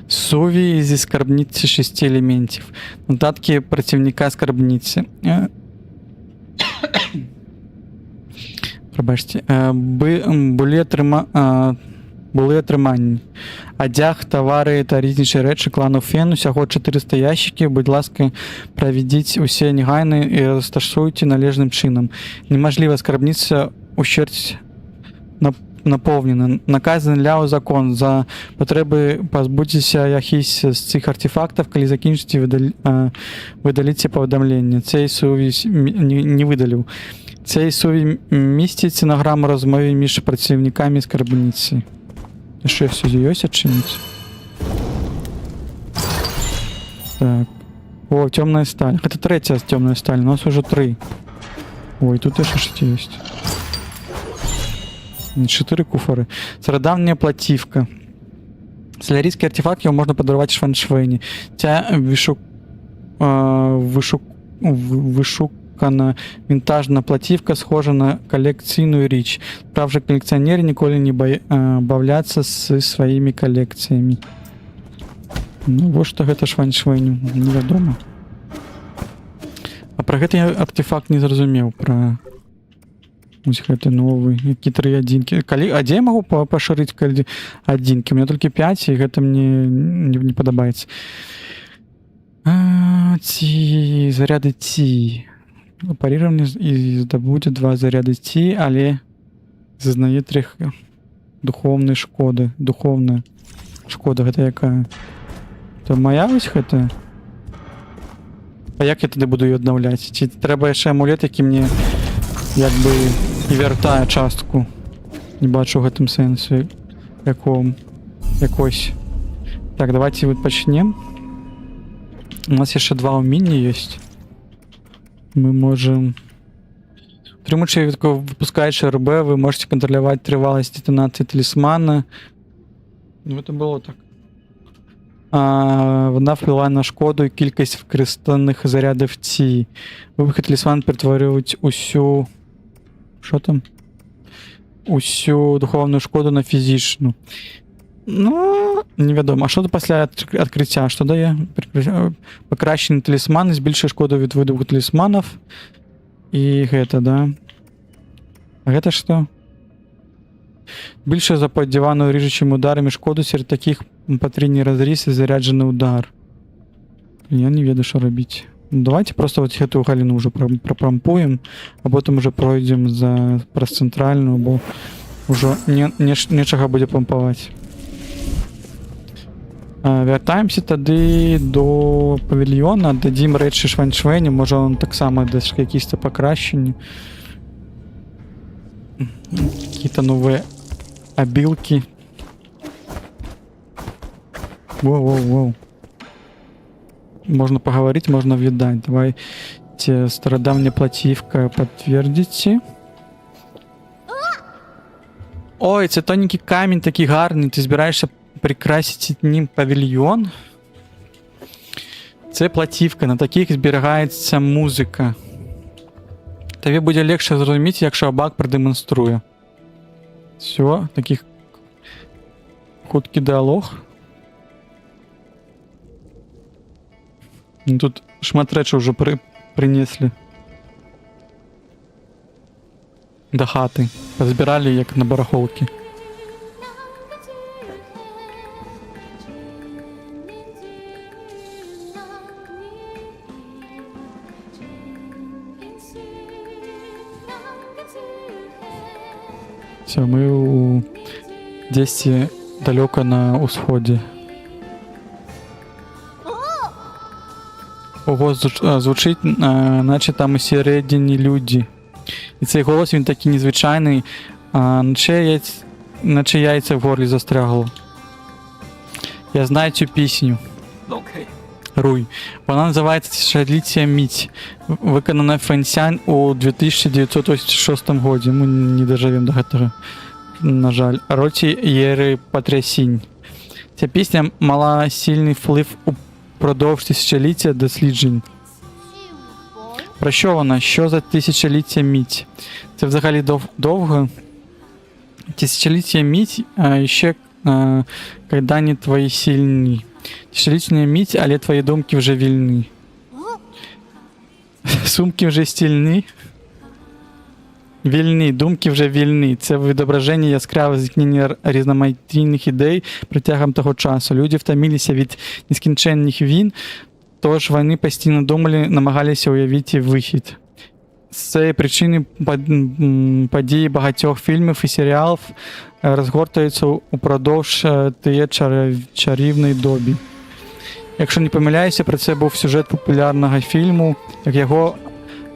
Суві зі скарбниці 6 елементів. Нотатки противника скарбниці. Пробачте. Були отримані. Одяг, товари та різніші речі клану Фен. Усього 400 ящиків. Будь ласка, проведіть усі негайно і розташуйте належним чином. Неможливо скарбниця ущерть наповнена. Наказаний Ляо закон. За потреби позбудьтеся якісь з цих артефактів, коли закінчите видаліться повідомлення. Цей суві не видалив. Цей суві містить стенограму розмови між працівниками скарбниці. Що все здесь отчинить? Так. О, темная сталь. Это третья темная сталь. У нас уже 3. Ой, тут еще что-то есть. 4 куфары. Стародавняя платівка. Солярійський артефакт, його можна подарувати шваншвені. Ця вишукана вінтажна платівка схожа на колекційну річ. Правда, колекціонери ніколи не бавляться зі своїми колекціями. Ну, вот што гэта швань-швэню, невядома. А пра гэты артефакт не зразумеў, пра ось гэты новы, які 3 адзінкі. А дзе я магу пашырыць адзінкі? У меня толькі 5, і гэта мне не падабаецца. Ці заряды ці. Парирование і здабудзе 2 заряды ці, але зазнае 3 духовнай шкоды. Духовная шкода, гэта якая? То моя вось гэта? А як я тады буду її аднаўляць? Ці трэба яшчэ амулет, які мне як бы і вяртае частку? Не бачу ў гэтым сэнсу якось. Так, давайте вот пачнем. У нас яшчэ 2 умення ёсць. Мы можем... Трымучы выпускаючы РБ, вы можете контроляваць трываласць детонацыі талісмана. Ну, это было так. Вона впливає на шкоду і кількість використаних зарядів ці. Вибухи талісман перетворюють усю... Що там? Усю духовну шкоду на фізичну. Ну, невідомо. А що то після відкриття? Що дає? Покращений талісман збільшує шкоду від вибуху талісманів. І гэта, да? А гэта што? Більше заподдівану ріжучими ударами шкоду серед таких потрійний розріз і заряджений удар. Я не ведаю, що робити. Ну, давайте просто вот эту галину уже пропрампуем, а потом уже пройдем праз центральную, бо уже нечага буде помпаваць. Вяртаемся тады до павільёна, дадзім рэчы швань-швэні, можа он таксама дасць якісь-то пакрашчанні. Какие-то новые обилки. Воу. Можно поговорить, можно видать. Давайте стародавняя платівка подтвердите. Ой, це тоненький камінь, такий гарний. Ти збираєшся прикрасити ним павільйон? Це платівка, на таких зберігається музика. Тобі буде легше зрозуміти, якщо Абак продемонструє. Все, таких хуткий діалог. Ну, тут шмат речі вже принесли. До хати. Позбирали, як на барахолці. Все, мы десь далеко на усході. Ого, звучить, наче там усередині люди. І цей голос, він такий незвичайний, наче яйця в горлі застрягло. Я знаю цю пісню. Руй. Вона називається «Тисячоліття мідь», виконана Фэнсянь у 2986 году. Ми не доживемо до гэтага, на жаль. Роті Єри Патрясінь. Ця пісня мала сильний вплив упродовж тисячоліття досліджень. Про що вона? Що за тисячоліття мідь? Це взагалі довго? Тисячоліття мідь, а ще кайдані твої сильні. Тисячолітня мідь, але твої думки вже вільні. Сумки вже стільні. Вільні, думки вже вільні. Це відображення яскравого зіткнення різноманітних ідей протягом того часу. Люди втомилися від нескінченних війн, тож вони постійно думали, намагалися уявити вихід. З цієї причини події багатьох фільмів і серіалів розгортаються упродовж тієї чарівної доби. Якщо не помиляюся, про це був сюжет популярного фільму, як його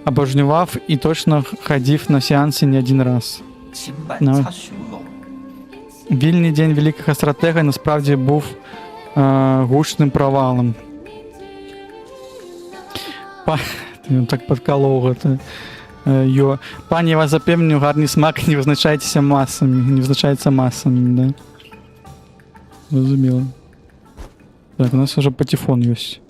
обожнював і точно ходив на сеанси не один раз. Вільний день великого стратега насправді був гучним провалом. Він так подколов это. Пані, я вас запевню, гарний смак не визначається масами. Не визначається масами, да. Зрозуміло. Так, у нас уже патефон есть.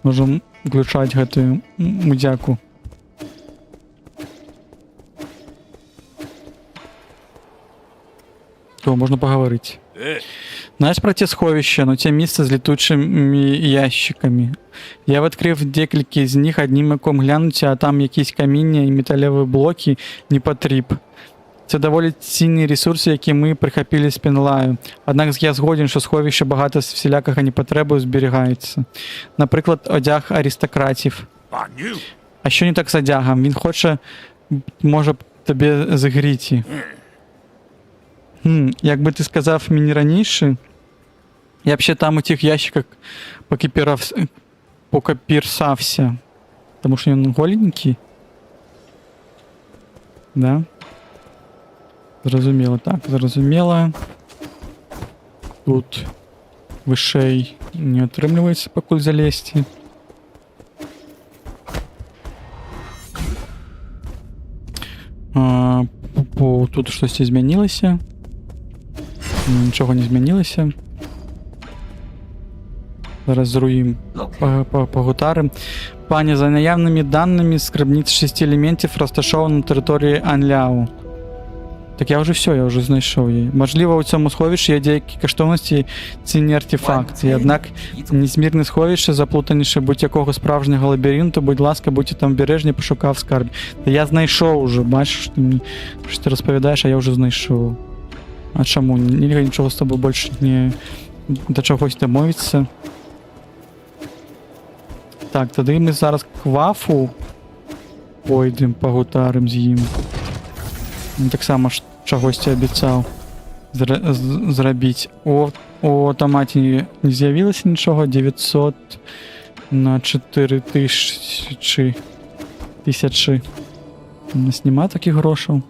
Можем включать гэтую мудяку. То, можно поговорить. Знаешь про те сховища, но те місце з літучими ящиками. Я відкрив декілька з них одним оком глянути, а там якісь каміння і металеві блоки не потріб. Це доволі цінні ресурси, які ми прихопили з Пенлаю. Однак я згоден, що сховище багато з всілякого непотребу зберігається. Наприклад, одяг аристократів. А що не так з одягом? Він хоче, може тобі загріти. Якби ти сказав мені раніше, я б ще там у тих ящиках покопірсався. Тому що він голенький. Да? Зрозуміло, так, зрозуміло. Тут вишей не отримлюється, покуль залезти. Тут щось змінилося. Нічого не змінилося. Зараз зруїм погутарим. Пані, за наявними даними, скарбниця 6 елементів розташована на території Анляу. Так я вже все, я вже знайшов її. Можливо, у цьому сховищі є деякі коштовності, цінні артефакти. Однак незмірне сховище заплутаніше будь-якого справжнього лабіринту. Будь ласка, будьте там обережні, пошукав скарб. Та я знайшов уже, бачиш, ти мені що ти розповідаєш, а я вже знайшов. А чому? Нельга нічого з тобою більше не до чогось домовитися. Так, тоді ми зараз квафу пойдемо, погутарим з їм. Так само чогось обіцяв зробити. У автоматі не з'явилося нічого. 900 на 4000. У нас нема таких грошей.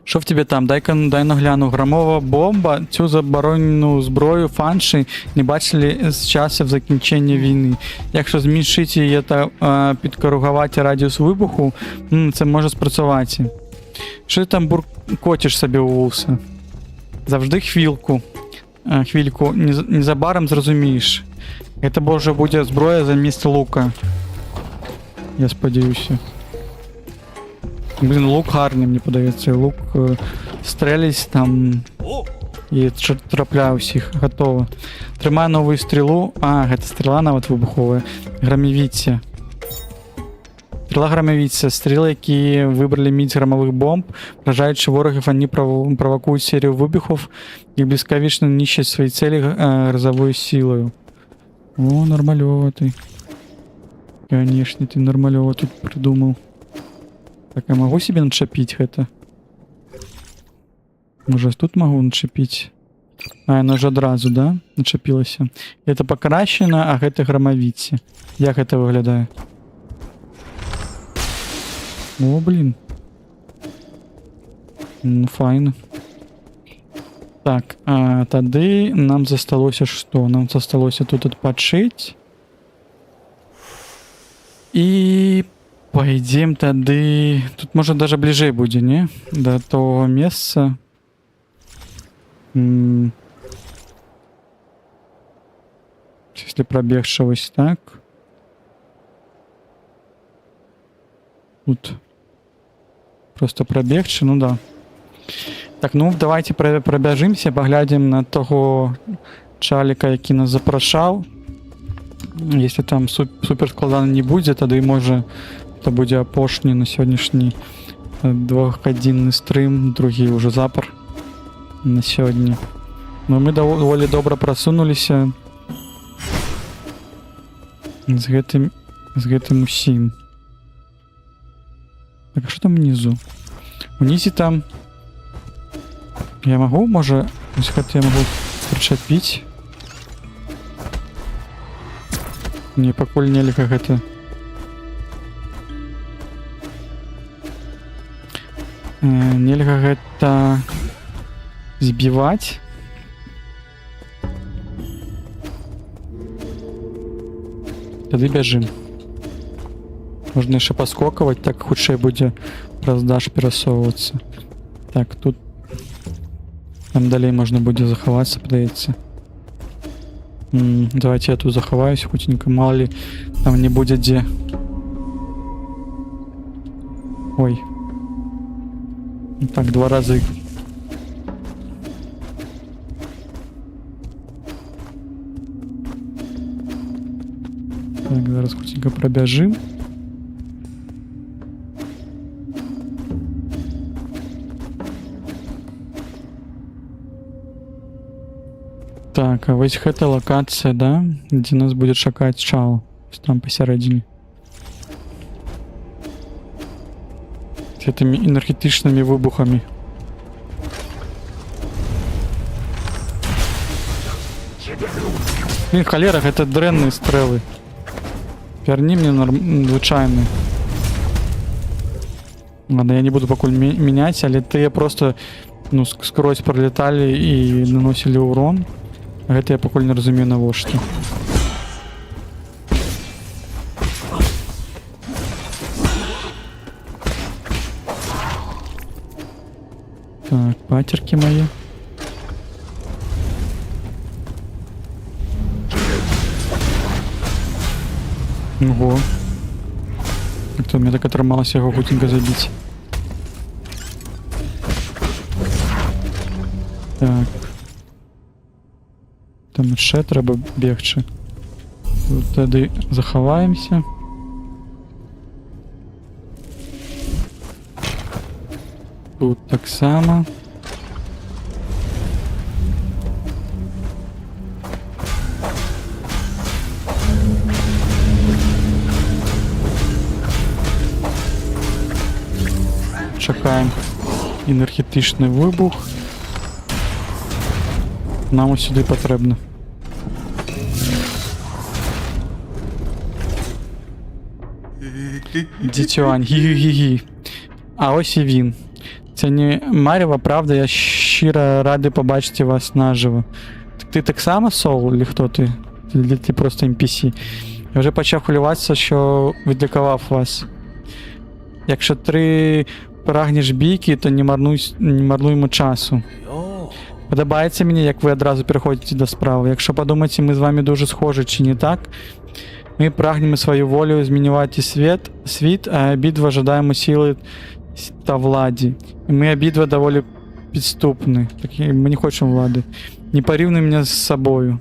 Що в тебе там? Дай нагляну. Громова бомба. Цю заборонену зброю фанші не бачили з часів закінчення війни. Якщо зменшити її та підкоригувати радіус вибуху, це може спрацювати. Що ти там буркотиш собі у вуса? Завжди хвильку. Незабаром зрозумієш. Це може буде зброя замість лука. Я сподіваюся. Блін, лук гарний, мені подається. Лук стрелять там і трапляє усіх. Готово. Тримаю нову стрілу. Це стріла навіть вибухова. Громовіця. Стріла громовіця. Стріли, які вибрали міць громових бомб, вражаючи ворогів, вони провокують серію вибухів і блискавично нищать свої цілі грозовою силою. О, нормальово ти. Конечно, ты нормальово тут придумал. Так, я могу себе начепить это? Может, тут могу начепить? Оно же одразу, да? Начепилось. Это покращено, а это громовиці. Як это выглядает? О, блин. Ну, файно. Так, тады нам засталося что? Нам засталося тут отпадшить. И пойдем тады... Тут может даже ближе будет, не? До того места. Если пробегшегося так. Тут просто пробегче, ну да. Так, ну давайте пробежимся, поглядим на того чалика, який нас запрошав. Если там супер складано не будет, тогда и може это буде апошній на сьогоднішній двохгодинний стрим, другий уже запор на сьогодні. Но ми доволі добре просунулися з гэтым усім. Так, а що там внизу? Внизу там... Я могу, може... Ось гэта я могу причепить. Не, пакуль нельга гэта. Нельга гэта збіваць. Тады бяжым. Можна яшчэ паскокаваць, так хутчэй будзе праз даш перасоўвацца. Так, тут там далей можна будзе захавацца, падаецца. Давайте я тут захаваюсь хутенька, мало ли там не будзе дзе. Ой. Так, 2 разы. Так, зараз хутенька пробяжым. Так, а вось гэта лакацыя, да? Дзе нас будзе чакаць чал. Там пасярэдзіне. З гэтымі энергетычнымі выбухамі. Блин, халера, гэта дрэнныя стрэлы. Вярні мне звычайны. Ладно, я не буду пакуль мяняць, але тыя просто ну, скрозь пролеталі і наносілі урон. Гэта я пакуль не разумею навошта. Так, патерки мои. Ого. Кто мне так атрымалася яго хутенька забіць. Так. Там яшчэ трэба бегчы. Тут тады захаваемся. Тут таксама. Чакаем энергетычны выбух. Нам сюди патрэбна. Дзіцюань, гі-гі-гі-гі. А ось і він. Це не Маріва, правда, я щиро радий побачити вас наживо. Ти так само Соул, чи хто ти? Чи ти просто NPC? Я вже почав хвилюватися, що відлікував вас. Якщо ти прагнеш бійки, то не марнуємо часу. Подобається мені, як ви одразу переходите до справи. Якщо подумаєте, ми з вами дуже схожі, чи не так? Ми прагнемо свою волю змінювати світ, а обидва жадаємо сили та владі. І ми обидва доволі підступні. Ми не хочемо влади. Не порівнюй мене з собою.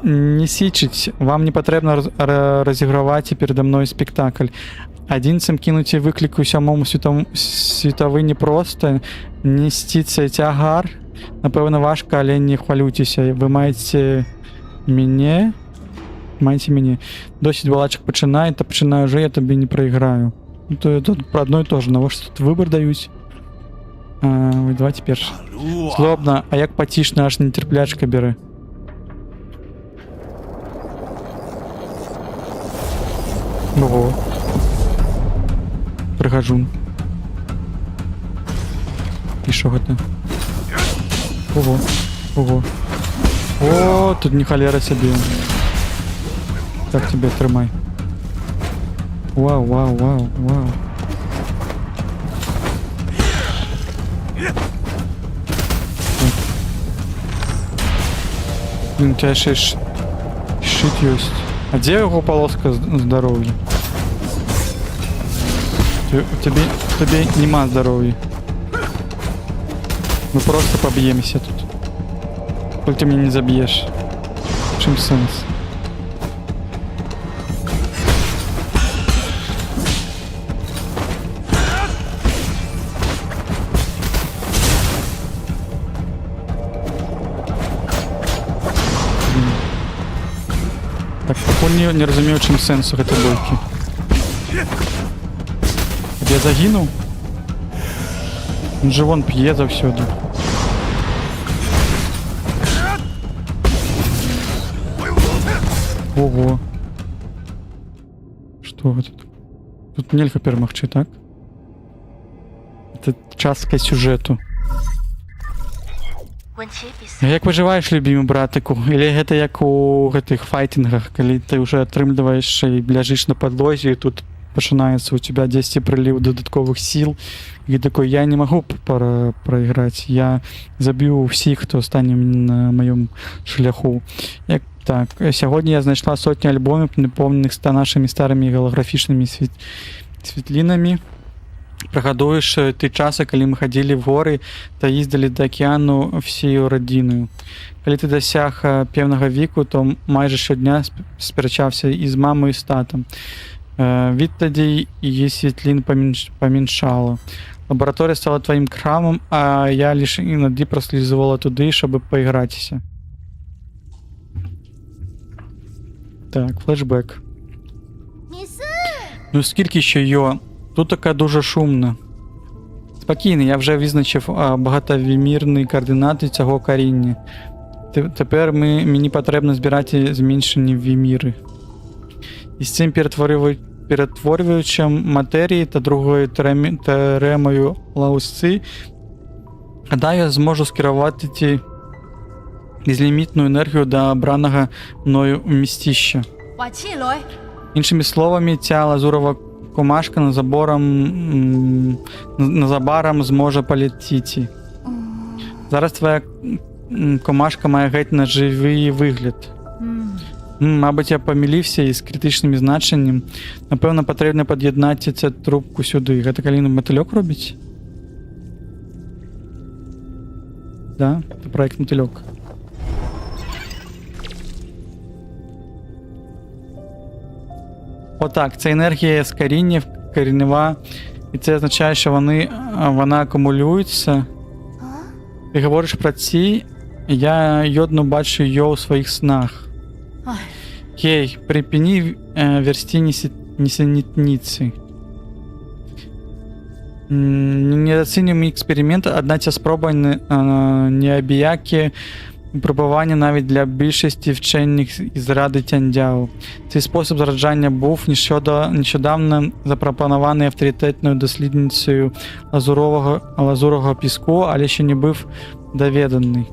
Не січить, вам не потрібно розігравати передо мною спектакль. Одинцям кинути виклик усьому світовий непросто, нести цей тягар. Напевно, важко, але не хвалюйтеся. Ви маєте мене. Досить балачок починає, та починаю вже, я тобі не проіграю. Ну, то тут про одно і то же, на ваш тут вибір дають. Давайте перше. Злобно, а як потішно, аж нетерплячка бере. Ого. Пригажун. І що гэта? Ого. Ого. О, тут не холера себе. Так тебе тримай. Вау, вау, вау, вау. Блин, у тебя еще щит есть. А где его полоска здоровья? Тебе нема здоровья. Мы просто побьемся тут. Коль ты меня не забьешь. В чем сенс? Так, пакуль не разумею, чым сэнс у гэтай бойкі. Я загінуў? Он же вон п'е заўсёды. Ого. Што гэта? Тут нельга перамагчы, так? Это частка сюжэту. Як виживаеш, любімы братыку? Или гэта як у гэтых файтингах, калі ты уже атрымліваеш і ляжыш на падлозе, і тут пачынаецца у тебя 10 прыліў дадатковых сіл, і такой, я не магу прайграць, я заб'ю ўсіх, хто стане на маём шляху. Як так, сягоння я знайшла сотні альбомів, напоўненых нашымі старымі гелаграфічнымі святлінамі. Прыгадуеш ты часы, калі мы хадзілі в горы та ездзілі да акіяну всею радзінаю. Калі ты дасяг пэўнага веку, то майже щодня спрачаўся і з мамой, і з татам. Від тоді її світлін поміншало. Лабораторія стала твоїм храмом, а я лише іноді прослізувала туди, щоб поігратися. Так, флешбек. Ну скільки ще йо? Тут така дуже шумна. Спокійно, я вже визначив багатовимірні координати цього коріння. Тепер мені потрібно збирати зменшені виміри. І з цим перетворюючим матерії та другою теоремою Лаусци, гадаю, я зможу скерувати ті безлімітну енергію до обраного мною вмістища. Іншими словами, ця лазурова комашка незабаром зможе полетіти. Зараз твоя комашка має геть на живий вигляд. Мабуть, я помилився із критичним значенням. Напевно, потрібно під'єднати цю трубку сюди. Гэта калі мотильок робить? Да, це проект мотильок. Отак, це енергія з коріння, корінева, і це означає, що вона акумулюється. Ти говориш про ці, я йодно бачу її у своїх снах. Кей, припини версти несенітниці. Недооцінюємо експеримент, одна ця спроба неабиякі випробування навіть для більшості вчених із Ради Тяньдяо. Цей спосіб зараджання був нещодавно запропонований авторитетною дослідницею лазурового піску, але ще не був доведений.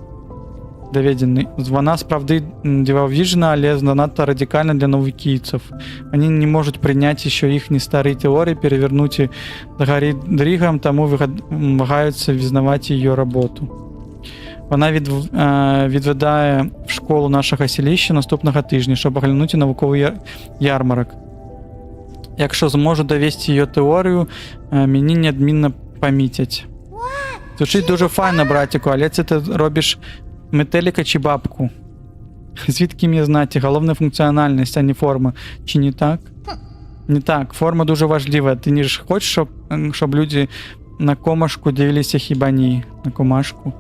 Вона справді дивовижна, але занадто радикальна для навуківців. Вони не можуть прийняти, що їхні старі теорії перевернуті догори дригом, тому вагаються визнавати її роботу. Вона відвідає в школу нашого селища наступного тижня, щоб оглянути науковий ярмарок. Якщо зможу довести її теорію, мені неодмінно помітять. Звучить дуже файно, братику, але це ти робиш метелика чи бабку? Звідки мені знати? Головне функціональність, а не форма. Чи не так? Не так. Форма дуже важлива. Ти не ж хочеш, щоб люди на комашку дивилися хіба ні? На комашку.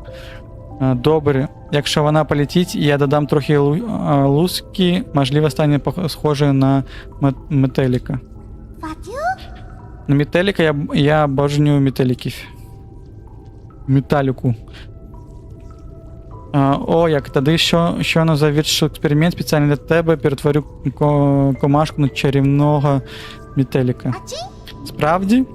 Добре. Якщо вона полетить, і я додам трохи луски, можливо, стане схожою на метелика. На метелика я обожнюю метеликів. Металіку. О, як тоді щойно завершив експеримент спеціально для тебе, перетворю комашку на чарівного метелика. Справді?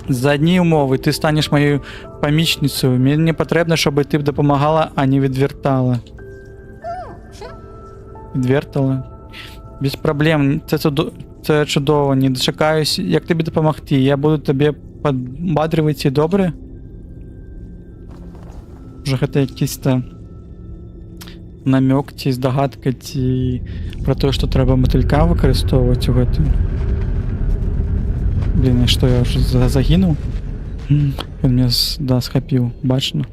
За одні умови, ти станеш моєю помічницею. Мені потрібно, щоб ти допомагала, а не відвертала. Відвертала? Без проблем, це чудово, не дочекаюсь, як тобі допомогти. Я буду тобі підбадрювати, добре? Може, це якийсь намек, ці здогадка, ці про те, що треба мотилька використовувати у гэтым. Блін, що я вже загинув? Він мене схопив, бачно.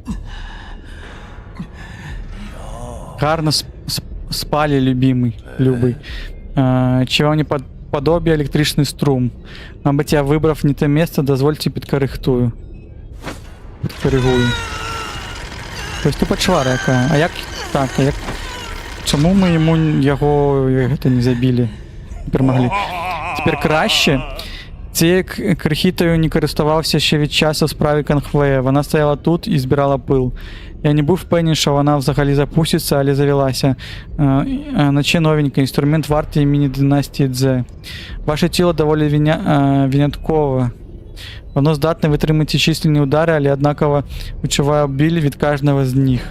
Гарно спали, любий. Чего не подобие електричний струм. Мабуть, я вибрав не те місце, дозвольте підкоригую. Тобто тупо чвара яка. А як так? А як... Чому ми його не забили? Не перемогли. Тепер краще. Цією крихітою не користувався ще від часу в справі Канхвея. Вона стояла тут і збирала пил. Я не був впевнений, що вона взагалі запуститься, але завелася. Наче новенький інструмент вартий імені династії Дзе. Ваше тіло доволі виняткове. Воно здатне витримати численні удари, але однаково відчуває біль від кожного з них.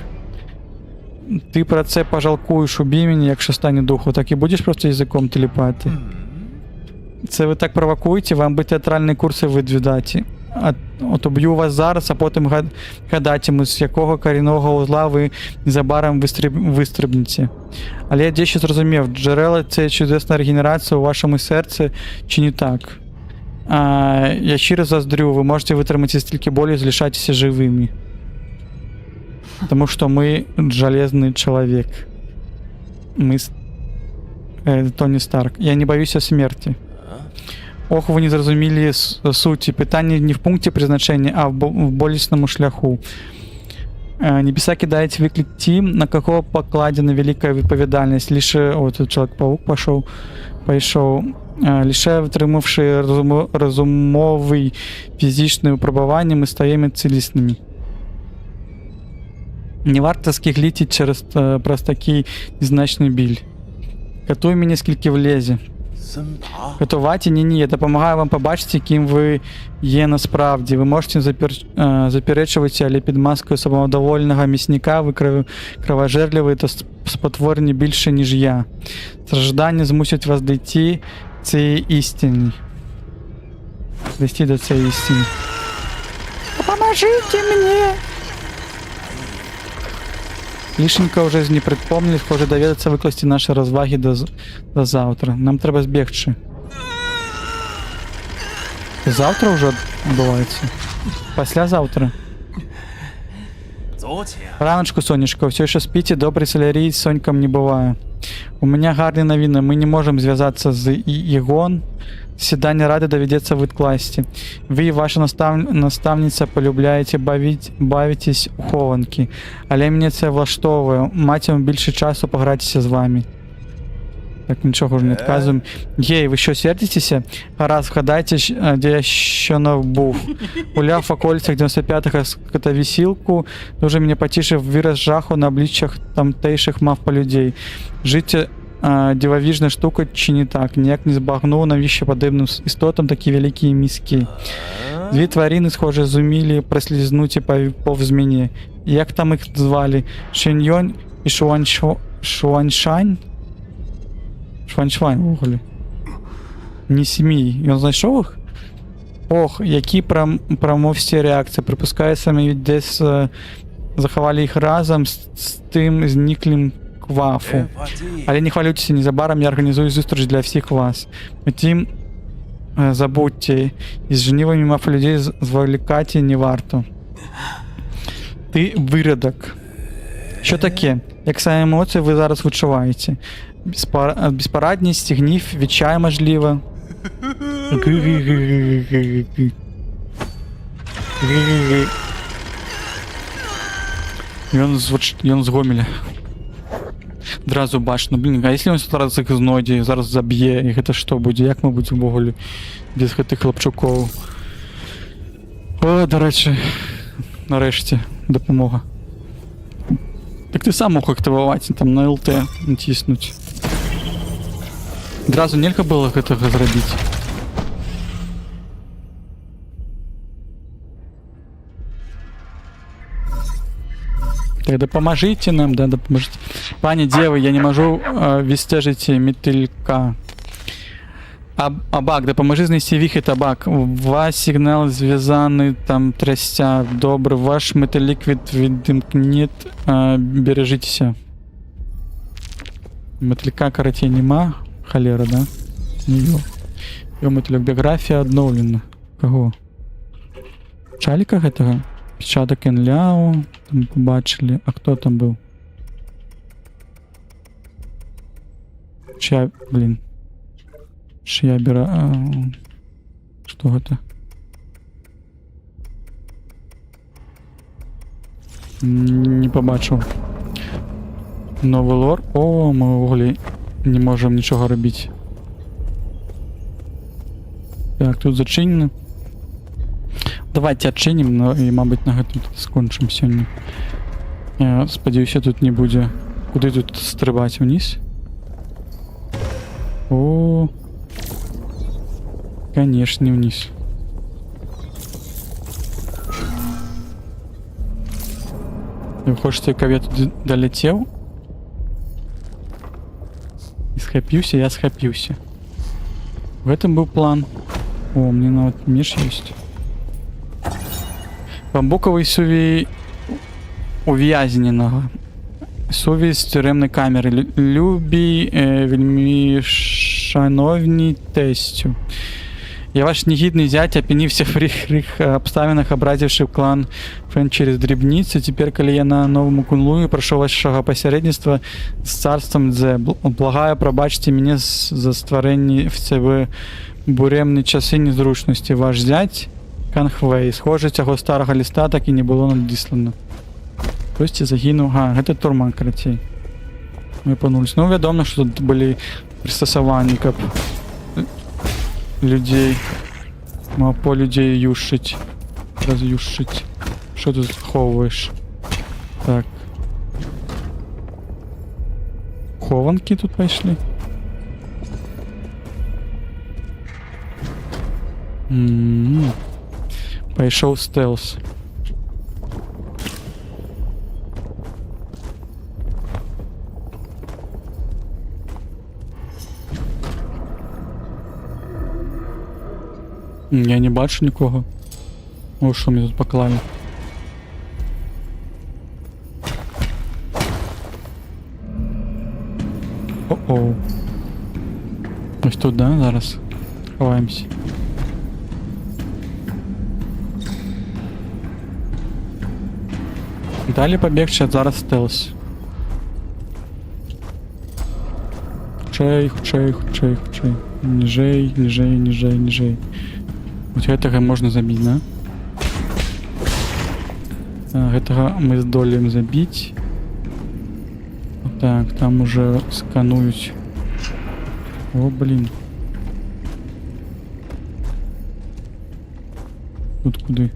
Ти про це пожалкуєш, убій мене, якщо стане духу, так і будеш просто язиком телепати. Це ви так провокуєте, вам би театральні курси видвідати. От уб'ю вас зараз, а потім гадатиму, з якого корінного узла ви незабаром вистрибнете. Але я дещо зрозумів, джерела – це чудесна регенерація у вашому серці, чи не так? Я щиро заздрю, ви можете витримати стільки болі і залишатися живими. Тому що ми железний чоловік. Ми Тоні Старк. Я не боюся смерті. Ох, ви не зрозуміли суті. Питання не в пункті призначення, а в болісному шляху. Небеса кидають виклик тим, на кого покладена велика відповідальність. Лише... О, тут Человек-паук пішов. Лише втримавши розумовий фізичне випробування, ми стаємо цілісними. Не варто скигліти через просто такий незначний біль. Катуй мене скільки влезе. Катувати? Ні, я допомагаю вам побачити, ким ви є насправді. Ви можете заперечувати, але під маскою самодовольного місника ви кровожерливі та спотворені більше, ніж я. Страждання змусять вас дійти цієї істини. Дійти до цієї істини. Поможите мені! Лишенька уже не предпомнить, хоче доведаться викласти наші розваги до завтра. Нам треба збігти. Завтра вже відбувається? Післязавтра. Раночку, сонечко, все ще спите, добрий солярій з соньком не буває. У мене гарні новини, ми не можемо зв'язатися з Ігон. Сідання ради доведеться відкласти. Ви і ваша наставниця полюбляєте бавитись у хованки. Але мене це влаштовує. Матиму більше часу погратися з вами. Так, нічого ж не відказуємо. Гей, ви що, сердитеся? Гаразд, вгадайте, де я щойно був. Гуляв в околицях 95-го скотовісілку. Дуже мене потішив вираз жаху на обличчях тамтейших мавпа-людей. Життя дивовижна штука, чи не так? Ніяк не збагнув, навіщо подібним істотам такі великі мізки. Дві тварини, схоже, зуміли прослизнути повз мене. Як там їх звали? Шеньйон і Шуаншань? Шваншвань, вуголі. Не сім'ї. Він знайшов їх? Ох, які промовсті реакції. Припускаю, самі десь заховали їх разом з тим зниклим Квафу. Але не хвилюйтеся, незабаром я організую зустріч для всіх вас. Втім, забудьте, із женівими мавпа-людей зволікати не варто. Ти виродок. Що таке? Як саме емоції ви зараз відчуваєте? Безпорадність, гнів, відчай, можливо. Ён з Гомеля. Одразу бачно, блін, а якщо він зараз їх знойде, зараз заб'є, і гэта што будзе? Як ми будемо ввогуле без гэтых хлопчуков? О, до речі, нарешті допомога. Так ти сам мог активувати, там на ЛТ натиснуть. Одразу нельга було гэтага зрабіць. Так допоможите нам, да, допоможите. Пані девы, я не можу відстежити метелька. Абак, допоможи знайти віхи табак. Ваш сигнал зв'язаний, там трястя. Добре, ваш метелік відімкнет. Бережитеся. Метелька, короче, нема. Холера, да? Не йо. Йо, метелік, біографія обновлена. Кого? Чаліка гэтага? Печаток Енляо, там побачили. А хто там був? Чья, блин. Чья бера... Что это? Не побачив. Новий лор. О, ми вуглі не можемо нічого робити. Так, тут зачинено. Давайте отчиним, і, мабуть, на гэтым скончим сёння. Я спадзяюся, тут не будзе. Куды тут стрибаць? Вниз? О, конечно, вниз. Вы хочете, каб я туды даляцеў? І схапіўся, я схапіўся. В этом быў план. О, мне нават меч ёсць. Бамбукавый сувей увязненага. Сувей з тюремнай камеры. Любі, вельмі шановні тесцю. Я ваш негідний зять опінився в ріх обставинах, образивши клан Фен через дрібниці. Тепер, коли я на новому кунлуї прошу вашого посередництва з царством Дзе, благаю, пробачте мене за створення в себе буремні часи незручності. Ваш зять Канхвей. Схоже, цього старого листа так і не було надіслано. Хтось загинув. Гэта турман, карацей. Мы панулись. Ну, вядома, що тут були пристосовані, каб людей, по людей юшить, разюшить. Що тут заховуєш? Так. Хованки тут пішли. Пішов стелс. Я не бачу нікого. О, що мені тут поклали? О-оу. Ось тут, да, зараз? Ховаємося. Далі побігши, а зараз стелс. Хучей, хучей, хучей, хучей. Ніжей, ніжей, ніжей, ніжей. Вот гэтага можна забіць, да? Гэтага мы здолеем забіць. Так, там уже скануюць. О, блин. Тут куды?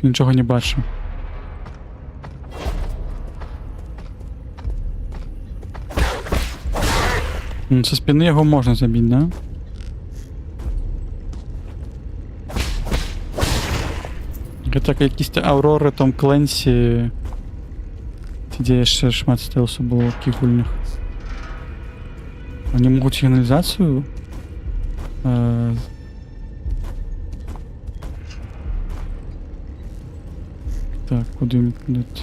Нічого не бачу. Со спины його можна забити, да? Гэта якісь Аврори, Том Кленсі. Де ще шмат стелсу було в таких гульнях. Вони можуть сигналізацію? Так, куди він кудити?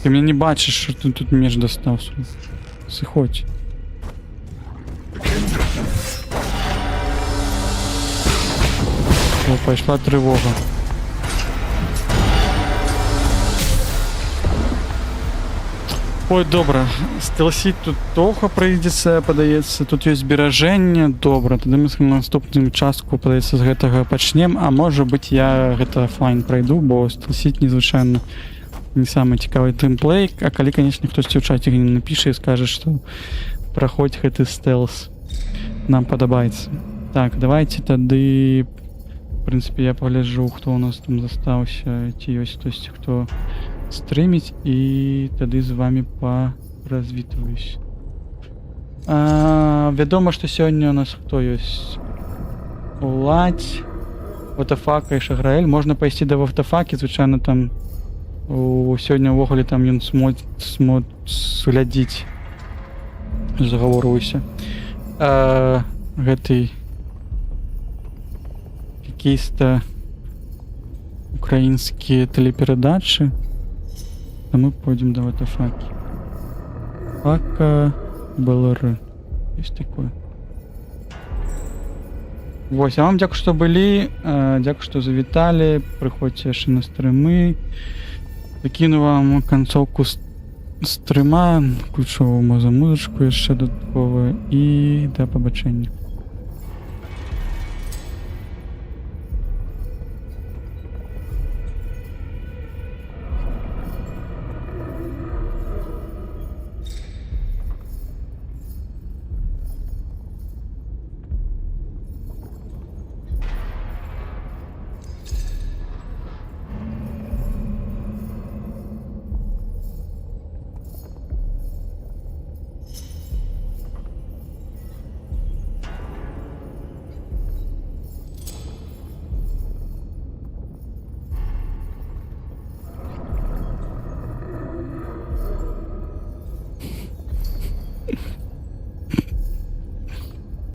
Ты меня не бачишь, что ты тут меч достал. Сыходь. О, пошла тревога. Ой, добре. Стелсить тут трохи прийдеться, подається. Тут є збереження. Добре, тоді ми на наступному частку, подається, з гэтага пачнем. А може бути я гэта офлайн пройду, бо стелсить незвичайно не самый цікавый тимплей, а калі, конечно, хтосьці ў чаце не напіша і скажа, што праходзь гэты стелс нам падабаецца. Так, давайте тады, в принципе, я пагляджу, хто у нас там застаўся, ці ёсць хтосьці, хто стрыміць, і тады з вами паразвітваюсь. Вядома, што сёння у нас хто ёсць? Уладзь, Ватафака і Шаграэль. Можна пайсці да Ватафакі, звычайна там сёння ўвогуле там ён глядзіць. Загаворваюся. Гэтай якісь-то украінскія тэлеперадачы. А мы пойдем до Ватафакі. Фака БЛР. Есть такое. Вось, а вам дзякую, што былі. Дзякую, што завіталі. Прыходзьце яшчэ на стрымы. Закіну вам канцоўку стрыма, ключовую музычку яшчэ дадатковую, і да пабачэння.